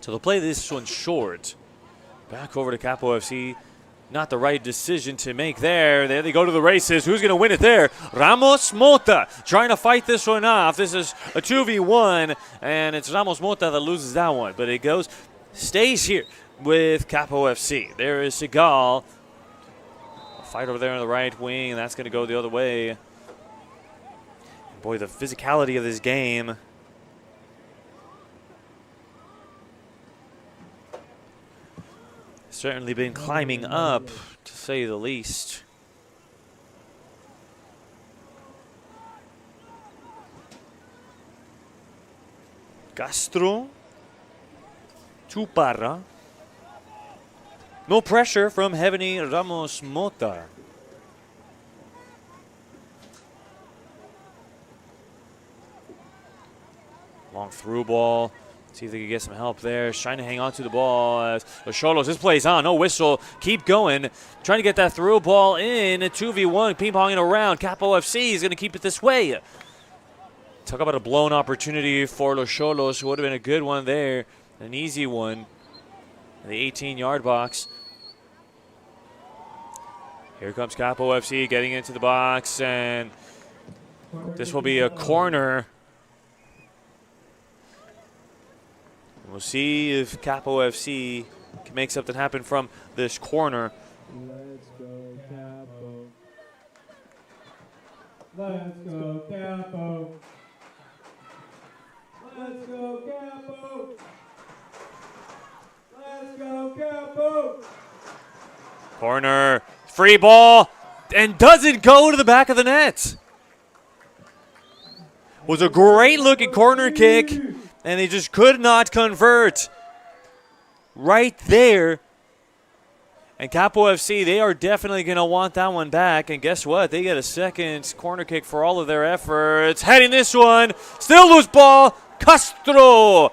So they'll play this one short. Back over to Capo FC. Not the right decision to make there. There they go to the races. Who's going to win it there? Ramos Mota trying to fight this one off. This is a 2v1, and it's Ramos Mota that loses that one. But it stays here with Capo FC. There is Segal. A fight over there on the right wing, and that's going to go the other way. Boy, the physicality of this game. Certainly been climbing up, to say the least. Castro. Chuparra. No pressure from Heavenly Ramos Mota. Long through ball. See if they can get some help there. Trying to hang on to the ball as Xolos. This play's on. No whistle. Keep going. Trying to get that through ball in. 2v1. Ping-ponging around. Capo FC is going to keep it this way. Talk about a blown opportunity for Los Xolos. Would have been a good one there. An easy one. In the 18-yard box. Here comes Capo FC getting into the box. And this will be a corner. We'll see if Capo FC can make something happen from this corner. Let's go, Capo. Let's go, Capo. Let's go, Capo. Let's go, Capo. Corner, free ball, and doesn't go to the back of the net. Was a great looking corner kick. And they just could not convert right there. And Capo FC, they are definitely going to want that one back. And guess what? They get a second corner kick for all of their efforts. Heading this one. Still loose ball. Castro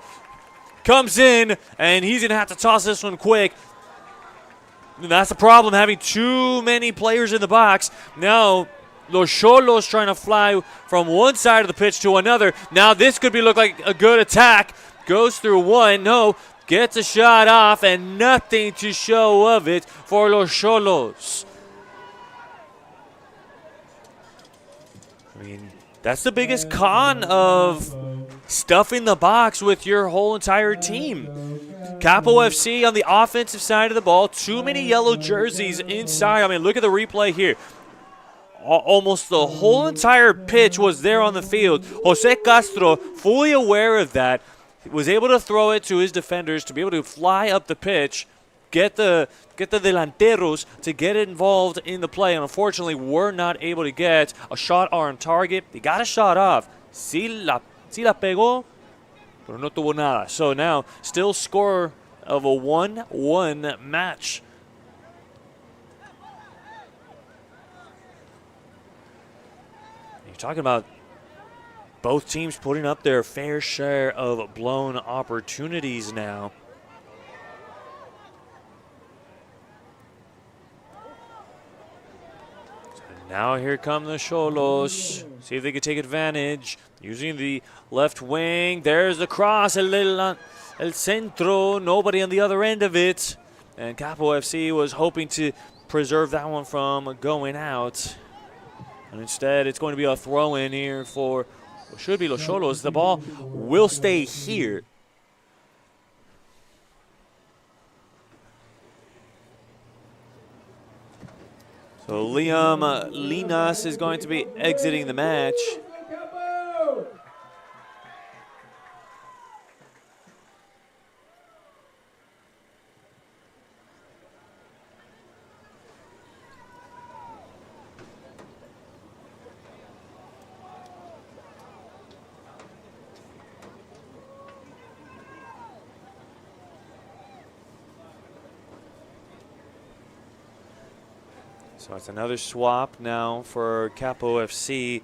comes in, and he's going to have to toss this one quick. And that's the problem, having too many players in the box. Now, Los Xolos trying to fly from one side of the pitch to another. Now this could look like a good attack. Goes through one. No. Gets a shot off and nothing to show of it for Los Xolos. I mean, that's the biggest con of stuffing the box with your whole entire team. Capo FC on the offensive side of the ball. Too many yellow jerseys inside. I mean, look at the replay here. Almost the whole entire pitch was there on the field. Jose Castro, fully aware of that, was able to throw it to his defenders to be able to fly up the pitch, get the delanteros to get involved in the play. And unfortunately, were not able to get a shot on target. They got a shot off. Sí la pegó, pero no tuvo nada. So now, still score of a 1-1 match. Talking about both teams putting up their fair share of blown opportunities now. So now here come the Xolos. See if they can take advantage. Using the left wing. There's the cross. El centro. Nobody on the other end of it. And Capo FC was hoping to preserve that one from going out. And instead, it's going to be a throw-in here for what should be Los Xolos. The ball will stay here. So Liam Linas is going to be exiting the match. So it's another swap now for Capo FC.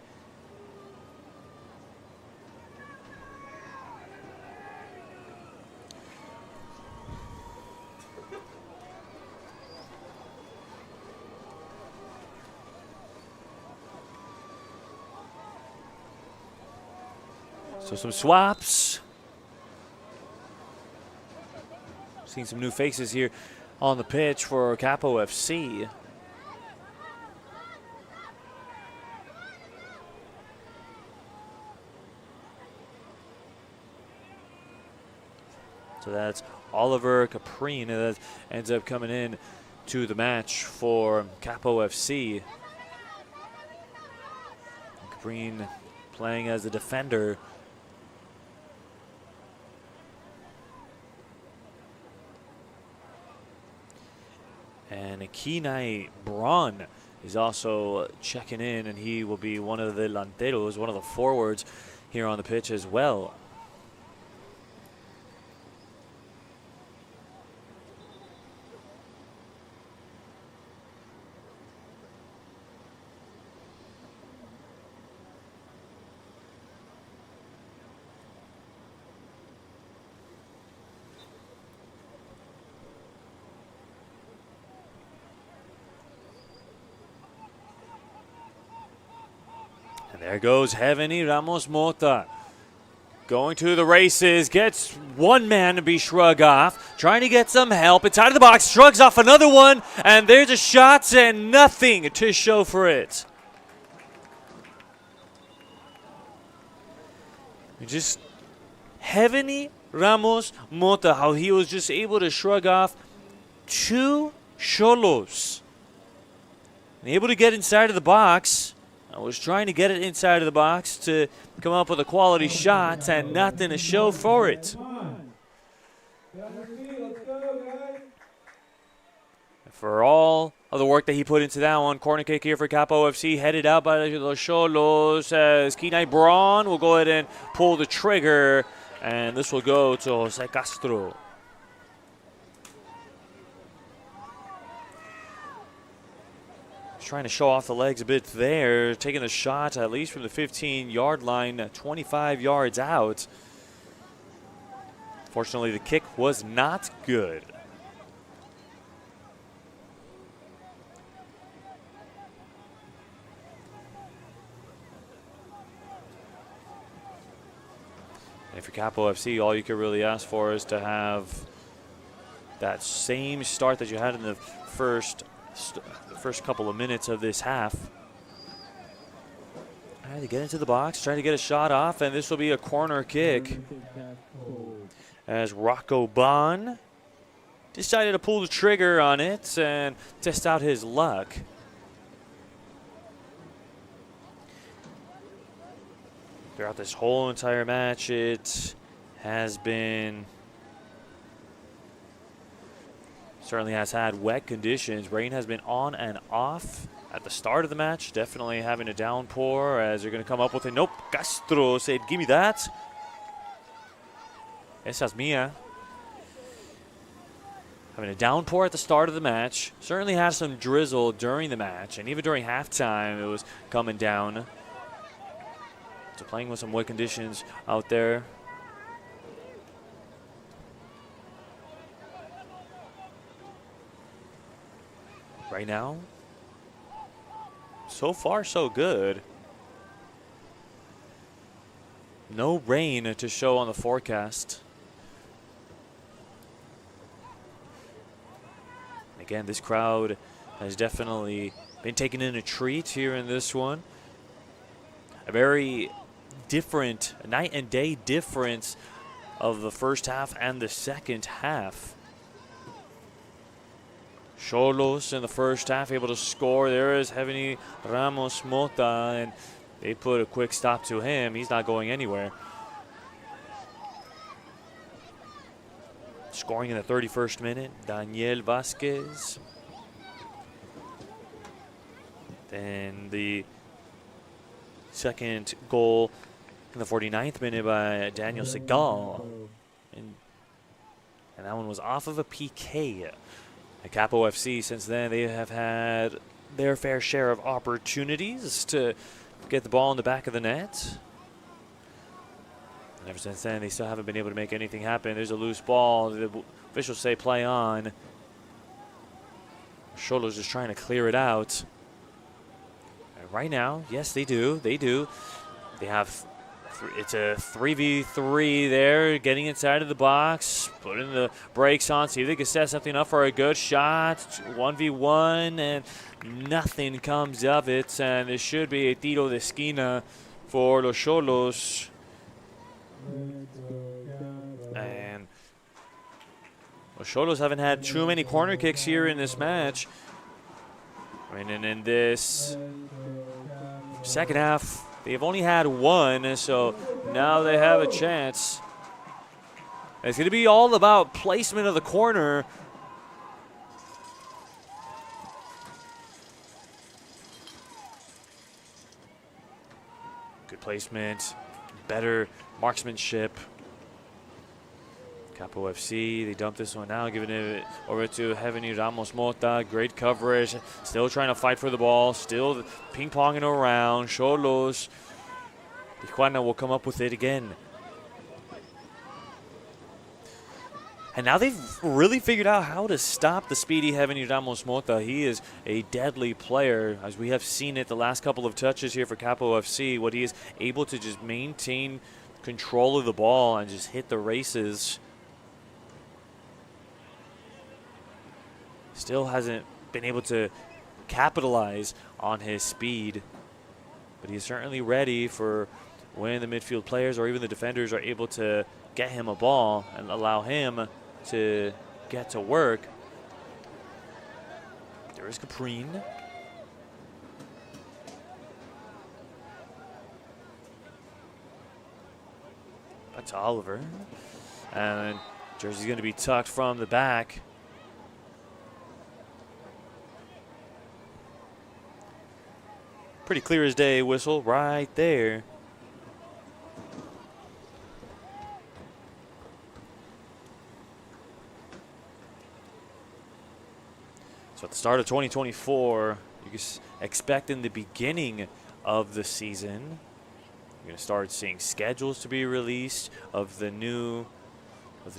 So some swaps. Seeing some new faces here on the pitch for Capo FC. So that's Oliver Caprine that ends up coming in to the match for Capo FC. Caprine playing as a defender. And Kenai Braun is also checking in, and he will be one of the delanteros, one of the forwards here on the pitch as well. And there goes Heavenly Ramos Mota. Going to the races, gets one man to be shrugged off, trying to get some help. It's out of the box, shrugs off another one, and there's a shot and nothing to show for it. Just Heavenly Ramos Mota, how he was just able to shrug off two Xolos. And able to get inside of the box. I was trying to get it inside of the box to come up with a quality shot and nothing to show for it. For all of the work that he put into that one, corner kick here for Capo FC, headed out by the Xolos as Kenai Braun will go ahead and pull the trigger, and this will go to Jose Castro. Trying to show off the legs a bit there, taking the shot at least from the 15-yard line, 25 yards out. Fortunately, the kick was not good. And for Capo FC, all you could really ask for is to have that same start that you had in the first couple of minutes of this half. Trying to get into the box, trying to get a shot off, and this will be a corner kick. As Rocco Bon decided to pull the trigger on it and test out his luck. Throughout this whole entire match, it has been certainly has had wet conditions. Rain has been on and off at the start of the match. Definitely having a downpour as they're going to come up with it. Nope, Castro said, give me that. Esa es mía. Having a downpour at the start of the match. Certainly had some drizzle during the match. And even during halftime, it was coming down. So playing with some wet conditions out there. Right now, so far so good. No rain to show on the forecast. Again, this crowd has definitely been taking in a treat here in this one. A very different, night and day difference of the first half and the second half. Xolos in the first half able to score. There is Heavenly Ramos Mota, and they put a quick stop to him. He's not going anywhere. Scoring in the 31st minute, Daniel Vasquez. Then the second goal in the 49th minute by Daniel Segal. And that one was off of a PK. At Capo FC, since then, they have had their fair share of opportunities to get the ball in the back of the net. And ever since then, they still haven't been able to make anything happen. There's a loose ball. The officials say play on. Xolos just trying to clear it out. And right now, yes, they do. They do. They have, it's a 3v3 there, getting inside of the box, putting the brakes on, see if they can set something up for a good shot. 1v1, and nothing comes of it. And there should be a tiro de esquina for los Xolos. And los Xolos haven't had too many corner kicks here in this match. I mean, and in this second half, they've only had one, so now they have a chance. It's going to be all about placement of the corner. Good placement, better marksmanship. Capo FC, they dump this one now, giving it over to Heavenly Ramos Mota. Great coverage, still trying to fight for the ball, still ping-ponging around. Xolos, Tijuana will come up with it again. And now they've really figured out how to stop the speedy Heavenly Ramos Mota. He is a deadly player, as we have seen it the last couple of touches here for Capo FC, what he is able to just maintain control of the ball and just hit the races. Still hasn't been able to capitalize on his speed, but he's certainly ready for when the midfield players or even the defenders are able to get him a ball and allow him to get to work. There is Caprine. Back to Oliver. And jersey's going to be tucked from the back. Pretty clear as day whistle right there. So at the start of 2024, you can expect in the beginning of the season, you're going to start seeing schedules to be released of the new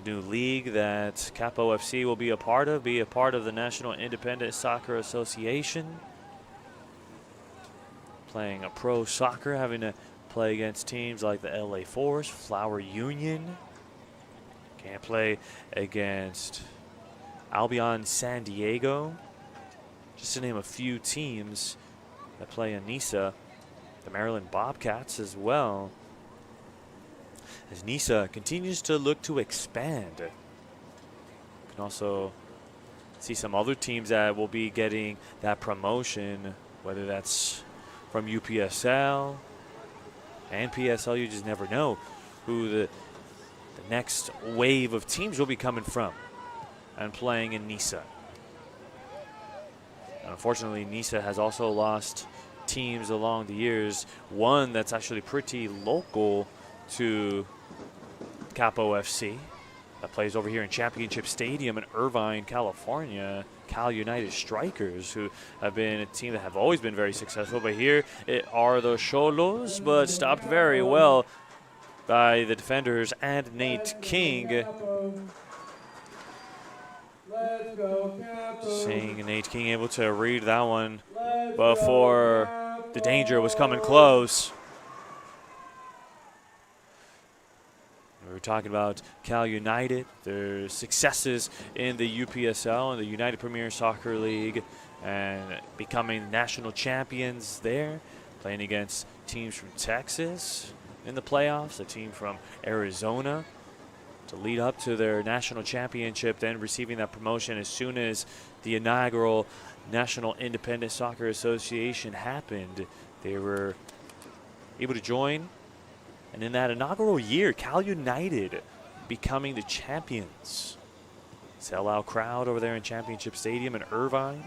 league that Capo FC will be a part of the National Independent Soccer Association. Playing a pro soccer, having to play against teams like the LA Force, Flower Union. Can't play against Albion San Diego. Just to name a few teams that play in NISA. The Maryland Bobcats as well. As NISA continues to look to expand. You can also see some other teams that will be getting that promotion, whether that's from UPSL and PSL. You just never know who the next wave of teams will be coming from and playing in NISA. And unfortunately, NISA has also lost teams along the years. One that's actually pretty local to Capo FC that plays over here in Championship Stadium in Irvine, California. Cal United Strikers, who have been a team that have always been very successful. But here it are the Xolos, but stopped very well by the defenders and Nate King. Seeing Nate King able to read that one before the danger was coming close. We were talking about Cal United, their successes in the UPSL and the United Premier Soccer League, and becoming national champions there, playing against teams from Texas in the playoffs, a team from Arizona, to lead up to their national championship, then receiving that promotion as soon as the inaugural National Independent Soccer Association happened. They were able to join. And in that inaugural year, Cal United becoming the champions. Sellout crowd over there in Championship Stadium in Irvine.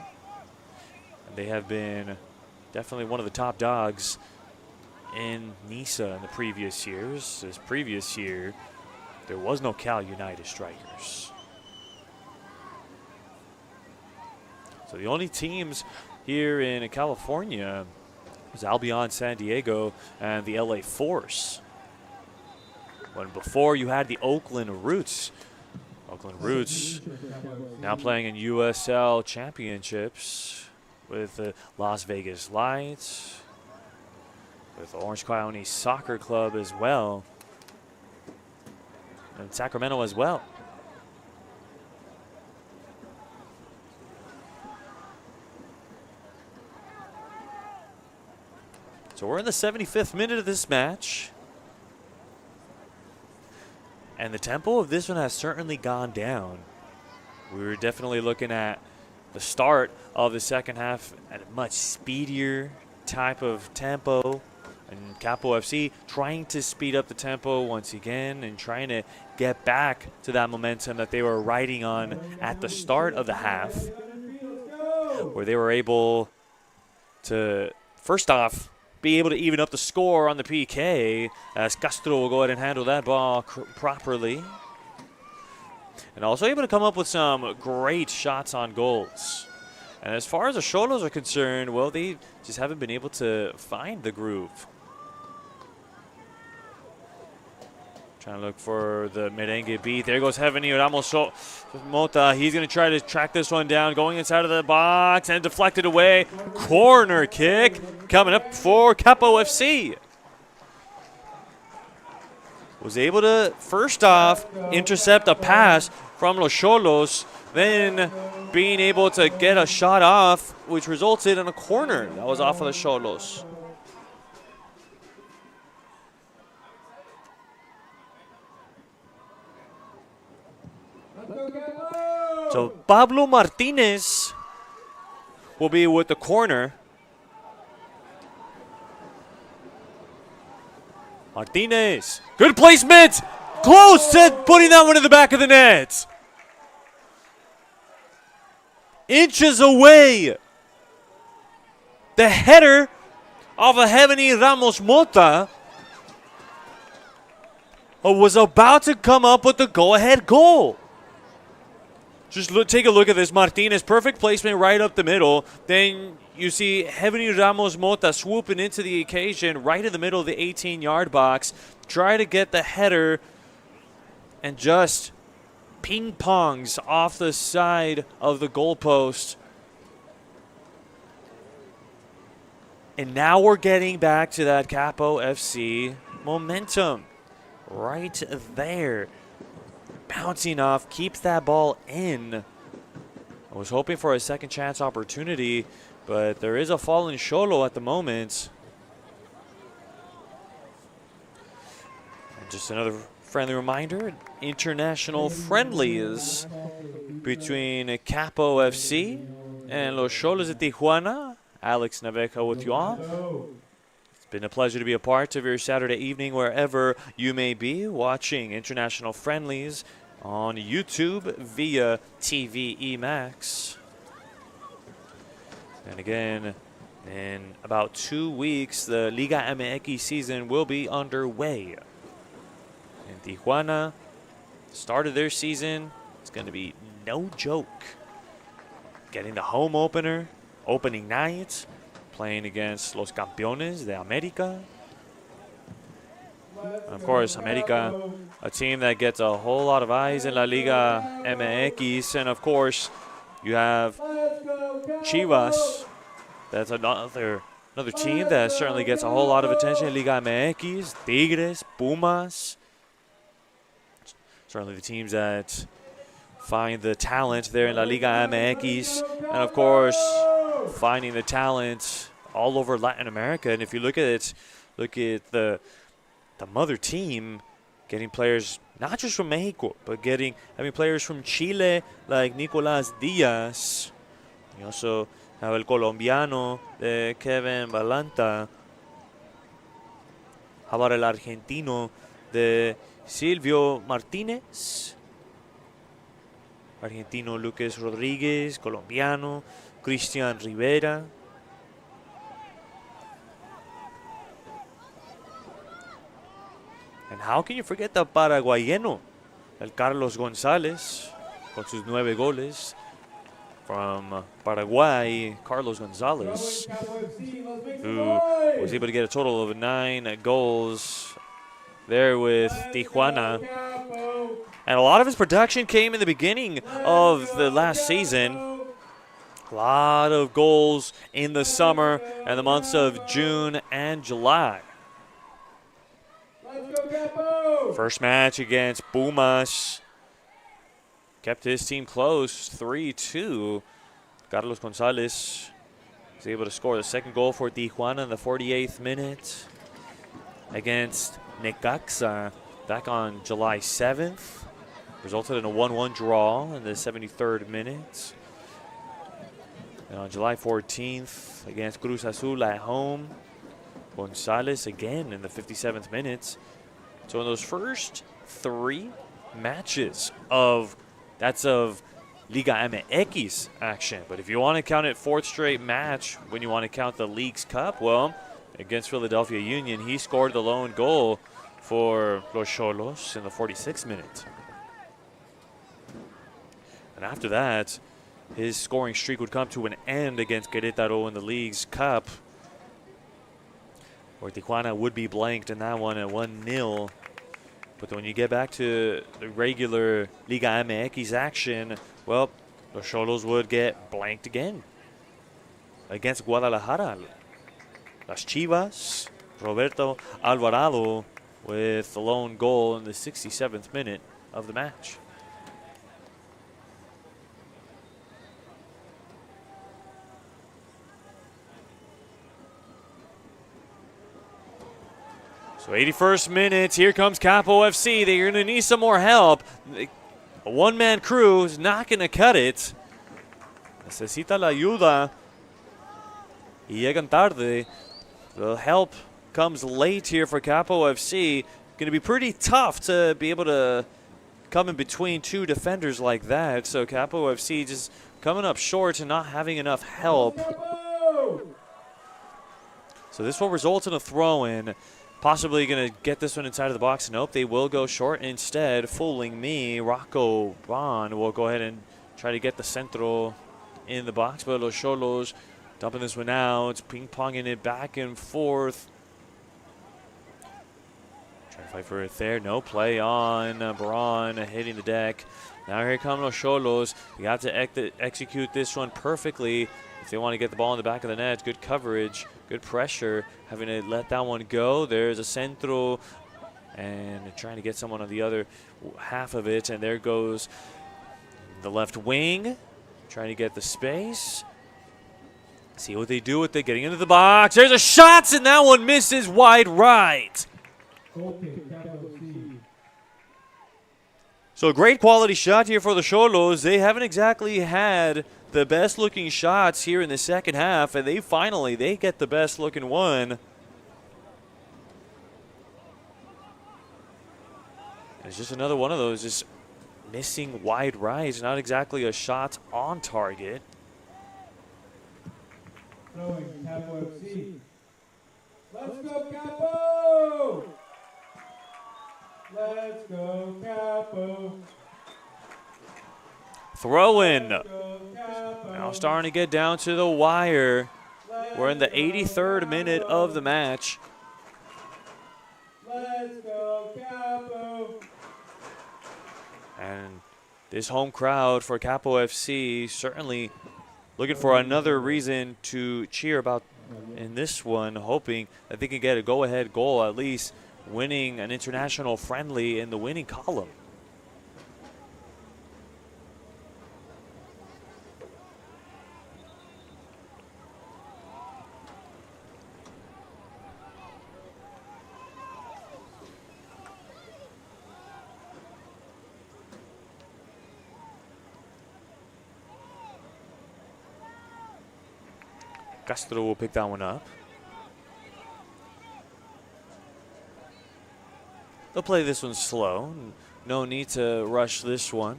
And they have been definitely one of the top dogs in NISA in the previous years. This previous year, there was no Cal United Strikers. So the only teams here in California was Albion San Diego and the LA Force. When before you had the Oakland Roots. Oakland Roots now playing in USL Championships with the Las Vegas Lights, with the Orange County Soccer Club as well, and Sacramento as well. So we're in the 75th minute of this match. And the tempo of this one has certainly gone down. We were definitely looking at the start of the second half at a much speedier type of tempo. And Capo FC trying to speed up the tempo once again and trying to get back to that momentum that they were riding on at the start of the half, where they were able to, first off, be able to even up the score on the PK, as Castro will go ahead and handle that ball properly. And also able to come up with some great shots on goals. And as far as the Xolos are concerned, well, they just haven't been able to find the groove. Trying to look for the merengue beat. There goes Heavenly Ramos Mota. He's going to try to track this one down. Going inside of the box and deflected away. Corner kick coming up for Capo FC. Was able to, first off, intercept a pass from Los Xolos. Then being able to get a shot off, which resulted in a corner. That was off of the Xolos. So Pablo Martinez will be with the corner. Martinez, good placement, close to putting that one in the back of the net. Inches away. The header of a Heavenly Ramos Mota was about to come up with the go-ahead goal. Just take a look at this. Martinez, perfect placement right up the middle. Then you see Heavenly Ramos Mota swooping into the occasion right in the middle of the 18-yard box. Try to get the header and just ping-pongs off the side of the goalpost. And now we're getting back to that Capo FC momentum right there. Bouncing off, keeps that ball in. I was hoping for a second chance opportunity, but there is a fallen Xolo at the moment. And just another friendly reminder, international friendlies between Capo FC and Los Xolos de Tijuana. Alex Naveja with you all. Been a pleasure to be a part of your Saturday evening wherever you may be watching international friendlies on YouTube via TV Max. And again, in about 2 weeks, the Liga MX season will be underway. In Tijuana, started their season. It's going to be no joke. Getting the home opener, opening night, playing against Los Campeones de América. And of course, América, a team that gets a whole lot of eyes in La Liga MX. And of course, you have Chivas. That's another team that certainly gets a whole lot of attention in Liga MX. Tigres, Pumas. Certainly the teams that find the talent there in La Liga MX. And of course, finding the talent all over Latin America. And if you look at it, look at the mother team getting players not just from Mexico, but having players from Chile like Nicolás Díaz. You also have el colombiano Kevin Balanta. How about el argentino de Silvio Martínez? Argentino Lucas Rodríguez, colombiano Cristian Rivera. And how can you forget the paraguayeno, el Carlos González, con sus 9 goles from Paraguay, Carlos Gonzalez, who was able to get a total of 9 goals there with Tijuana. And a lot of his production came in the beginning of the last season. A lot of goals in the summer and the months of June and July. First match against Pumas. Kept his team close, 3-2. Carlos Gonzalez was able to score the second goal for Tijuana in the 48th minute against Necaxa back on July 7th. Resulted in a 1-1 draw in the 73rd minute. And on July 14th against Cruz Azul at home, Gonzalez again in the 57th minute. So in those first 3 matches that's of Liga MX action. But if you want to count it 4th straight match, when you want to count the League's Cup, well, against Philadelphia Union, he scored the lone goal for Los Xolos in the 46th minute. And after that, his scoring streak would come to an end against Querétaro in the League's Cup, where Tijuana would be blanked in that one at 1-0. But when you get back to the regular Liga MX action, well, the Xolos would get blanked again against Guadalajara. Las Chivas, Roberto Alvarado with the lone goal in the 67th minute of the match. So 81st minute, here comes Capo FC. They're going to need some more help. A one-man crew is not going to cut it. Necesita la ayuda. Y llegan tarde. The help comes late here for Capo FC. Going to be pretty tough to be able to come in between 2 defenders like that. So Capo FC just coming up short and not having enough help. So this will result in a throw-in. Possibly going to get this one inside of the box. Nope, they will go short instead. Fooling me, Rocco Bond will go ahead and try to get the centro in the box. But Los Xolos dumping this one out, ping-ponging it back and forth. Trying to fight for it there. No play on Braun hitting the deck. Now here come Los Xolos. You got to execute this one perfectly if they want to get the ball in the back of the net. Good coverage, good pressure. Having to let that one go. There's a centro and trying to get someone on the other half of it. And there goes the left wing, trying to get the space. See what they do with it, getting into the box. There's a shot, and that one misses wide right. So great quality shot here for the Xolos. They haven't exactly had the best looking shots here in the second half, and they get the best looking one. It's just another one of those just missing wide right. Not exactly a shot on target. Throwing Capo FC. Let's go Capo! Let's go Capo! Throw-in. Now starting to get down to the wire. We're in the 83rd minute of the match. Let's go Capo! And this home crowd for Capo FC certainly looking for another reason to cheer about in this one, hoping that they can get a go-ahead goal, at least winning an international friendly in the winning column. Castro will pick that one up. They'll play this one slow. No need to rush this one.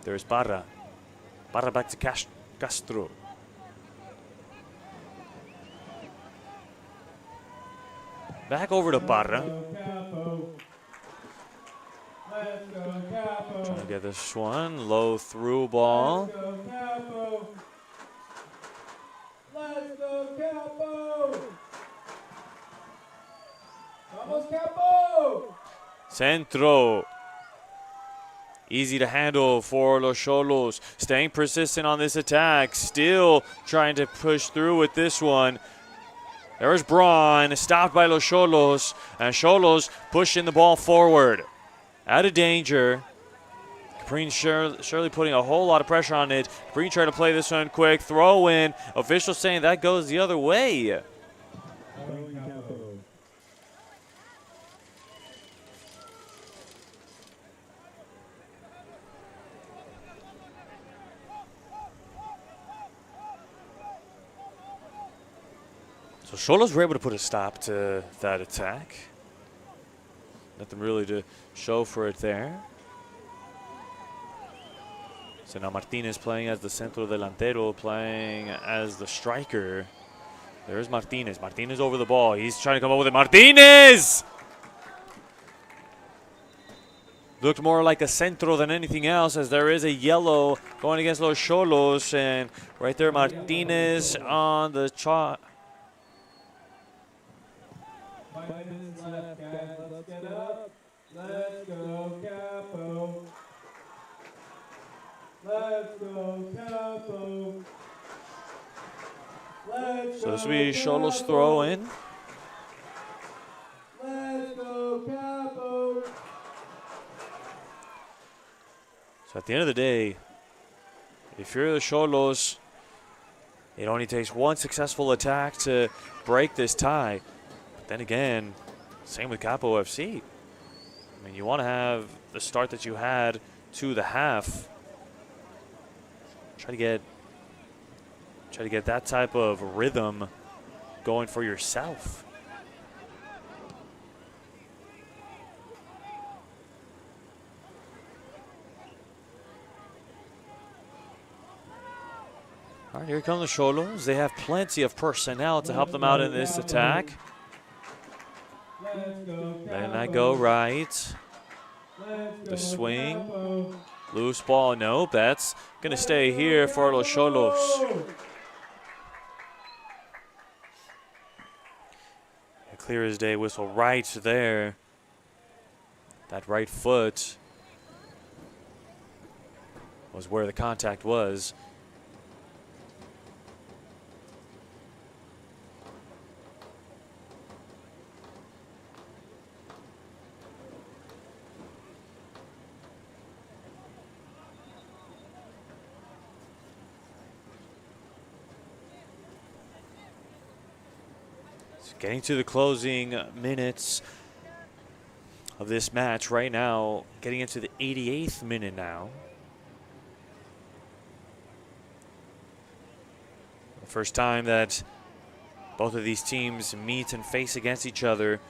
There's Parra. Parra back to Castro. Back over to Parra. Let's go, Capo. Trying to get this one. Low through ball. Let's go, Capo. Let's go, Capo. Vamos, Capo. Centro. Easy to handle for Los Xolos. Staying persistent on this attack. Still trying to push through with this one. There's Braun, stopped by Los Xolos. And Xolos pushing the ball forward. Out of danger. Capri surely putting a whole lot of pressure on it. Capri trying to play this one quick. Throw in. Official saying that goes the other way. So Xolos were able to put a stop to that attack. Nothing really to show for it there. So now Martinez playing as the centro delantero, playing as the striker. There's Martinez. Martinez over the ball. He's trying to come up with it. Martinez! Looked more like a centro than anything else, as there is a yellow going against Los Xolos. And right there, Martinez on the shot. 5 minutes left, guys. Let's get up. Let's go, Capo. Let's go, Capo. Let's So this will go, be Xolos Capo. throw in. Let's go, Capo. So at the end of the day, if you're the Xolos, it only takes one successful attack to break this tie. But then again, same with Capo FC. I mean, you want to have the start that you had to the half. Try to get that type of rhythm going for yourself. All right, here come the Xolos. They have plenty of personnel to help them out in this attack. Letting that go right. The swing. Loose ball. Nope, that's going to stay here for Los Xolos. A clear as day whistle right there. That right foot was where the contact was. Getting to the closing minutes of this match right now, getting into the 88th minute now. The first time that both of these teams meet and face against each other.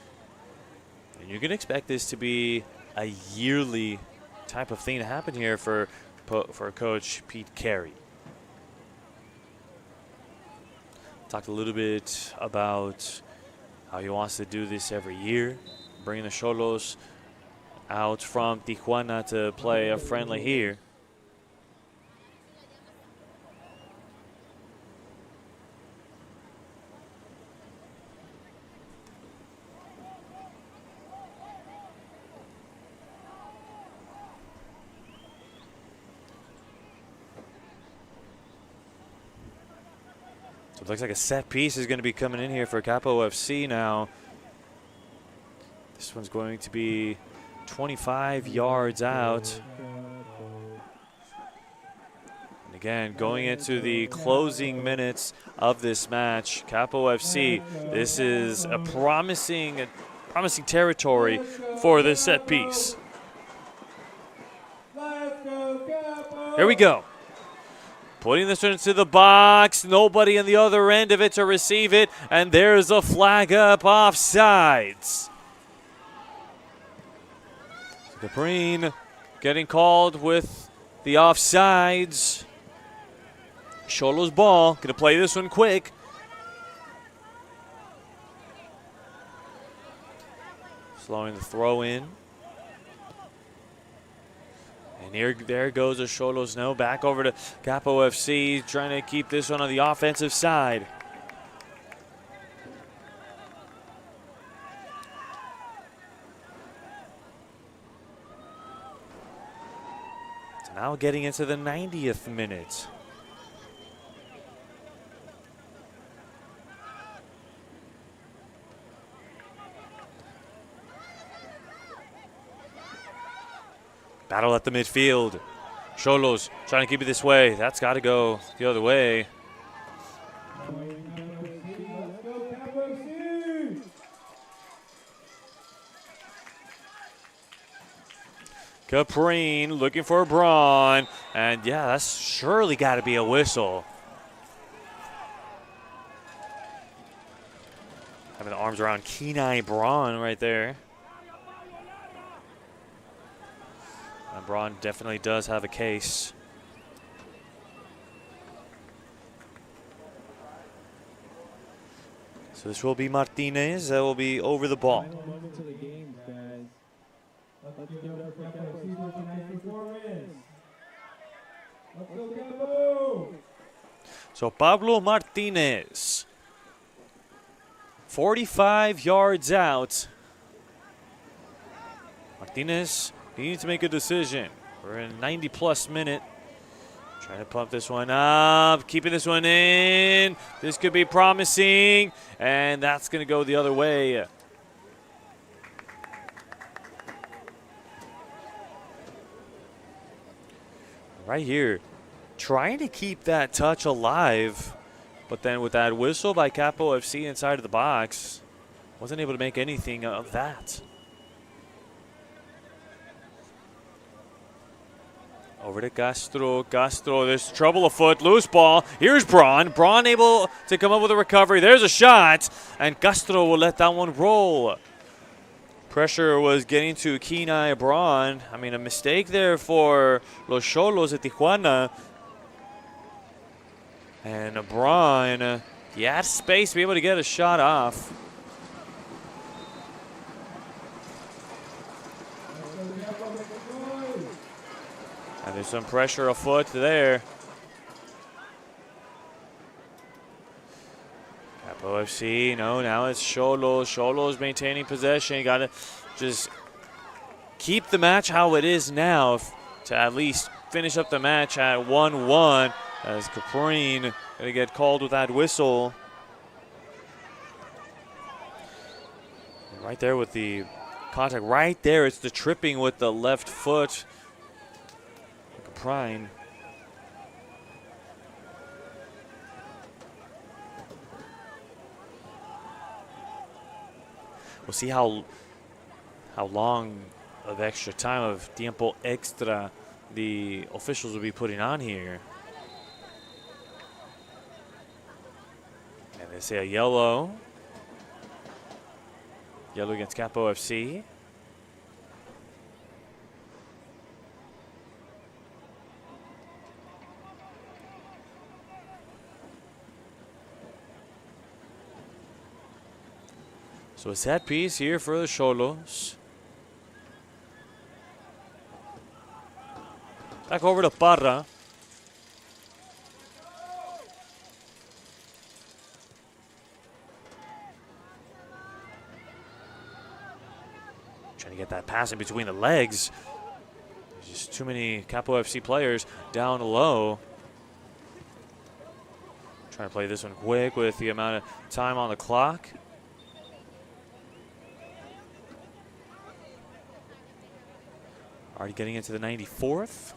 And you can expect this to be a yearly type of thing to happen here for Coach Pete Carey. Talked a little bit about how he wants to do this every year, bringing the Xolos out from Tijuana to play a friendly here. So it looks like a set piece is going to be coming in here for Capo FC now. This one's going to be 25 yards out. And again, going into the closing minutes of this match, Capo FC, this is a promising territory for this set piece. Here we go. Putting this one into the box. Nobody on the other end of it to receive it. And there's a flag up, offsides. Capri getting called with the offsides. Xolos ball. Going to play this one quick. Slowing the throw in. And there goes the Xolos now. Back over to Capo FC, trying to keep this one on the offensive side. So now getting into the 90th minute. Battle at the midfield. Xolos trying to keep it this way. That's got to go the other way. Caprine looking for Braun. And yeah, that's surely got to be a whistle. Having the arms around Kenai Braun right there. And Braun definitely does have a case. So this will be Martinez that will be over the ball. Final moments of the game, guys. Let's give it up for Capo FC for tonight's performance. Let's go, Capo! So Pablo Martinez, 45 yards out. Martinez, he needs to make a decision. We're in a 90-plus minute. Trying to pump this one up, keeping this one in. This could be promising, and that's going to go the other way. Right here, trying to keep that touch alive, but then with that whistle by Capo FC inside of the box, wasn't able to make anything of that. Over to Castro. Castro, there's trouble afoot. Loose ball. Here's Braun. Braun able to come up with a recovery. There's a shot. And Castro will let that one roll. Pressure was getting to Kenai Braun. I mean, a mistake there for Los Xolos at Tijuana. And Braun, he had space to be able to get a shot off. And there's some pressure afoot there. Capo FC, no, now it's Xolos. Xolos maintaining possession. You got to just keep the match how it is now to at least finish up the match at 1-1 as Caprine going to get called with that whistle. And right there with the contact, right there, it's the tripping with the left foot. Caprine. We'll see how long of extra time of tiempo extra the officials will be putting on here. And they say a yellow. Yellow against Capo FC. So a set piece here for the Xolos. Back over to Parra. Trying to get that pass in between the legs. There's just too many Capo FC players down low. Trying to play this one quick with the amount of time on the clock. Already getting into the 94th.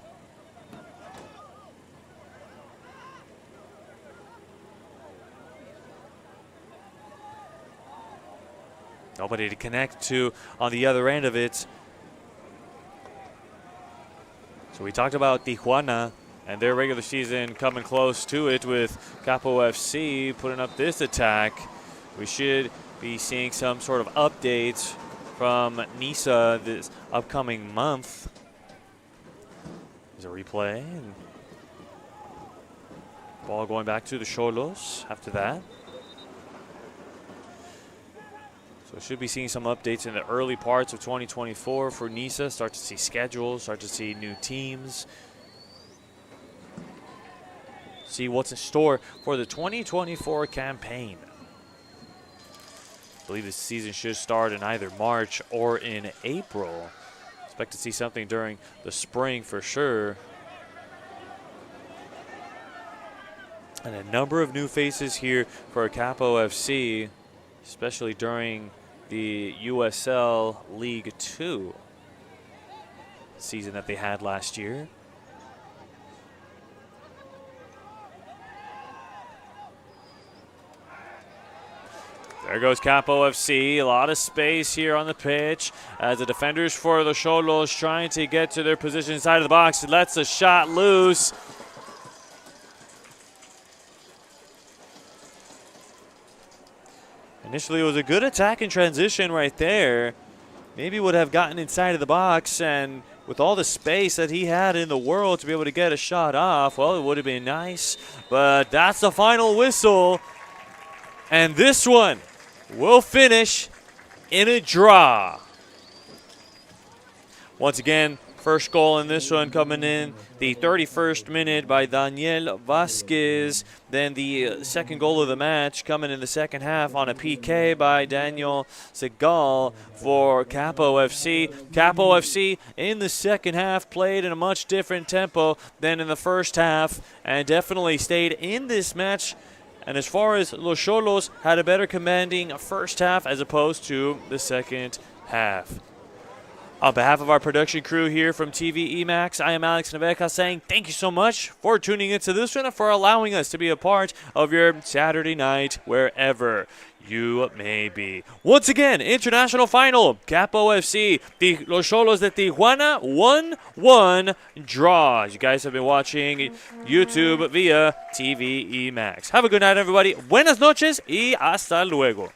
Nobody to connect to on the other end of it. So we talked about Tijuana and their regular season coming close to it with Capo FC putting up this attack. We should be seeing some sort of updates from Nisa this upcoming month. There's a replay. And ball going back to the Xolos after that. So should be seeing some updates in the early parts of 2024 for NISA. Start to see schedules, start to see new teams. See what's in store for the 2024 campaign. I believe the season should start in either March or in April. Expect to see something during the spring for sure. And a number of new faces here for Capo FC, especially during the USL League 2 season that they had last year. There goes Capo FC. A lot of space here on the pitch as the defenders for the Xolos trying to get to their position inside of the box. It lets the shot loose. Initially, it was a good attack in transition right there. Maybe would have gotten inside of the box, and with all the space that he had in the world to be able to get a shot off, well, it would have been nice. But that's the final whistle. And this one will finish in a draw. Once again, first goal in this one coming in the 31st minute by Daniel Vasquez. Then the second goal of the match coming in the second half on a PK by Daniel Segal for Capo FC. Capo FC in the second half played in a much different tempo than in the first half and definitely stayed in this match. And as far as Los Xolos, had a better commanding first half as opposed to the second half. On behalf of our production crew here from TV EMAX, I am Alex Naveca saying thank you so much for tuning into this one and for allowing us to be a part of your Saturday night wherever you may be. Once again, international final, Capo FC, the Los Xolos de Tijuana 1-1 draw. You guys have been watching YouTube via TV EMAX. Have a good night, everybody. Buenas noches y hasta luego.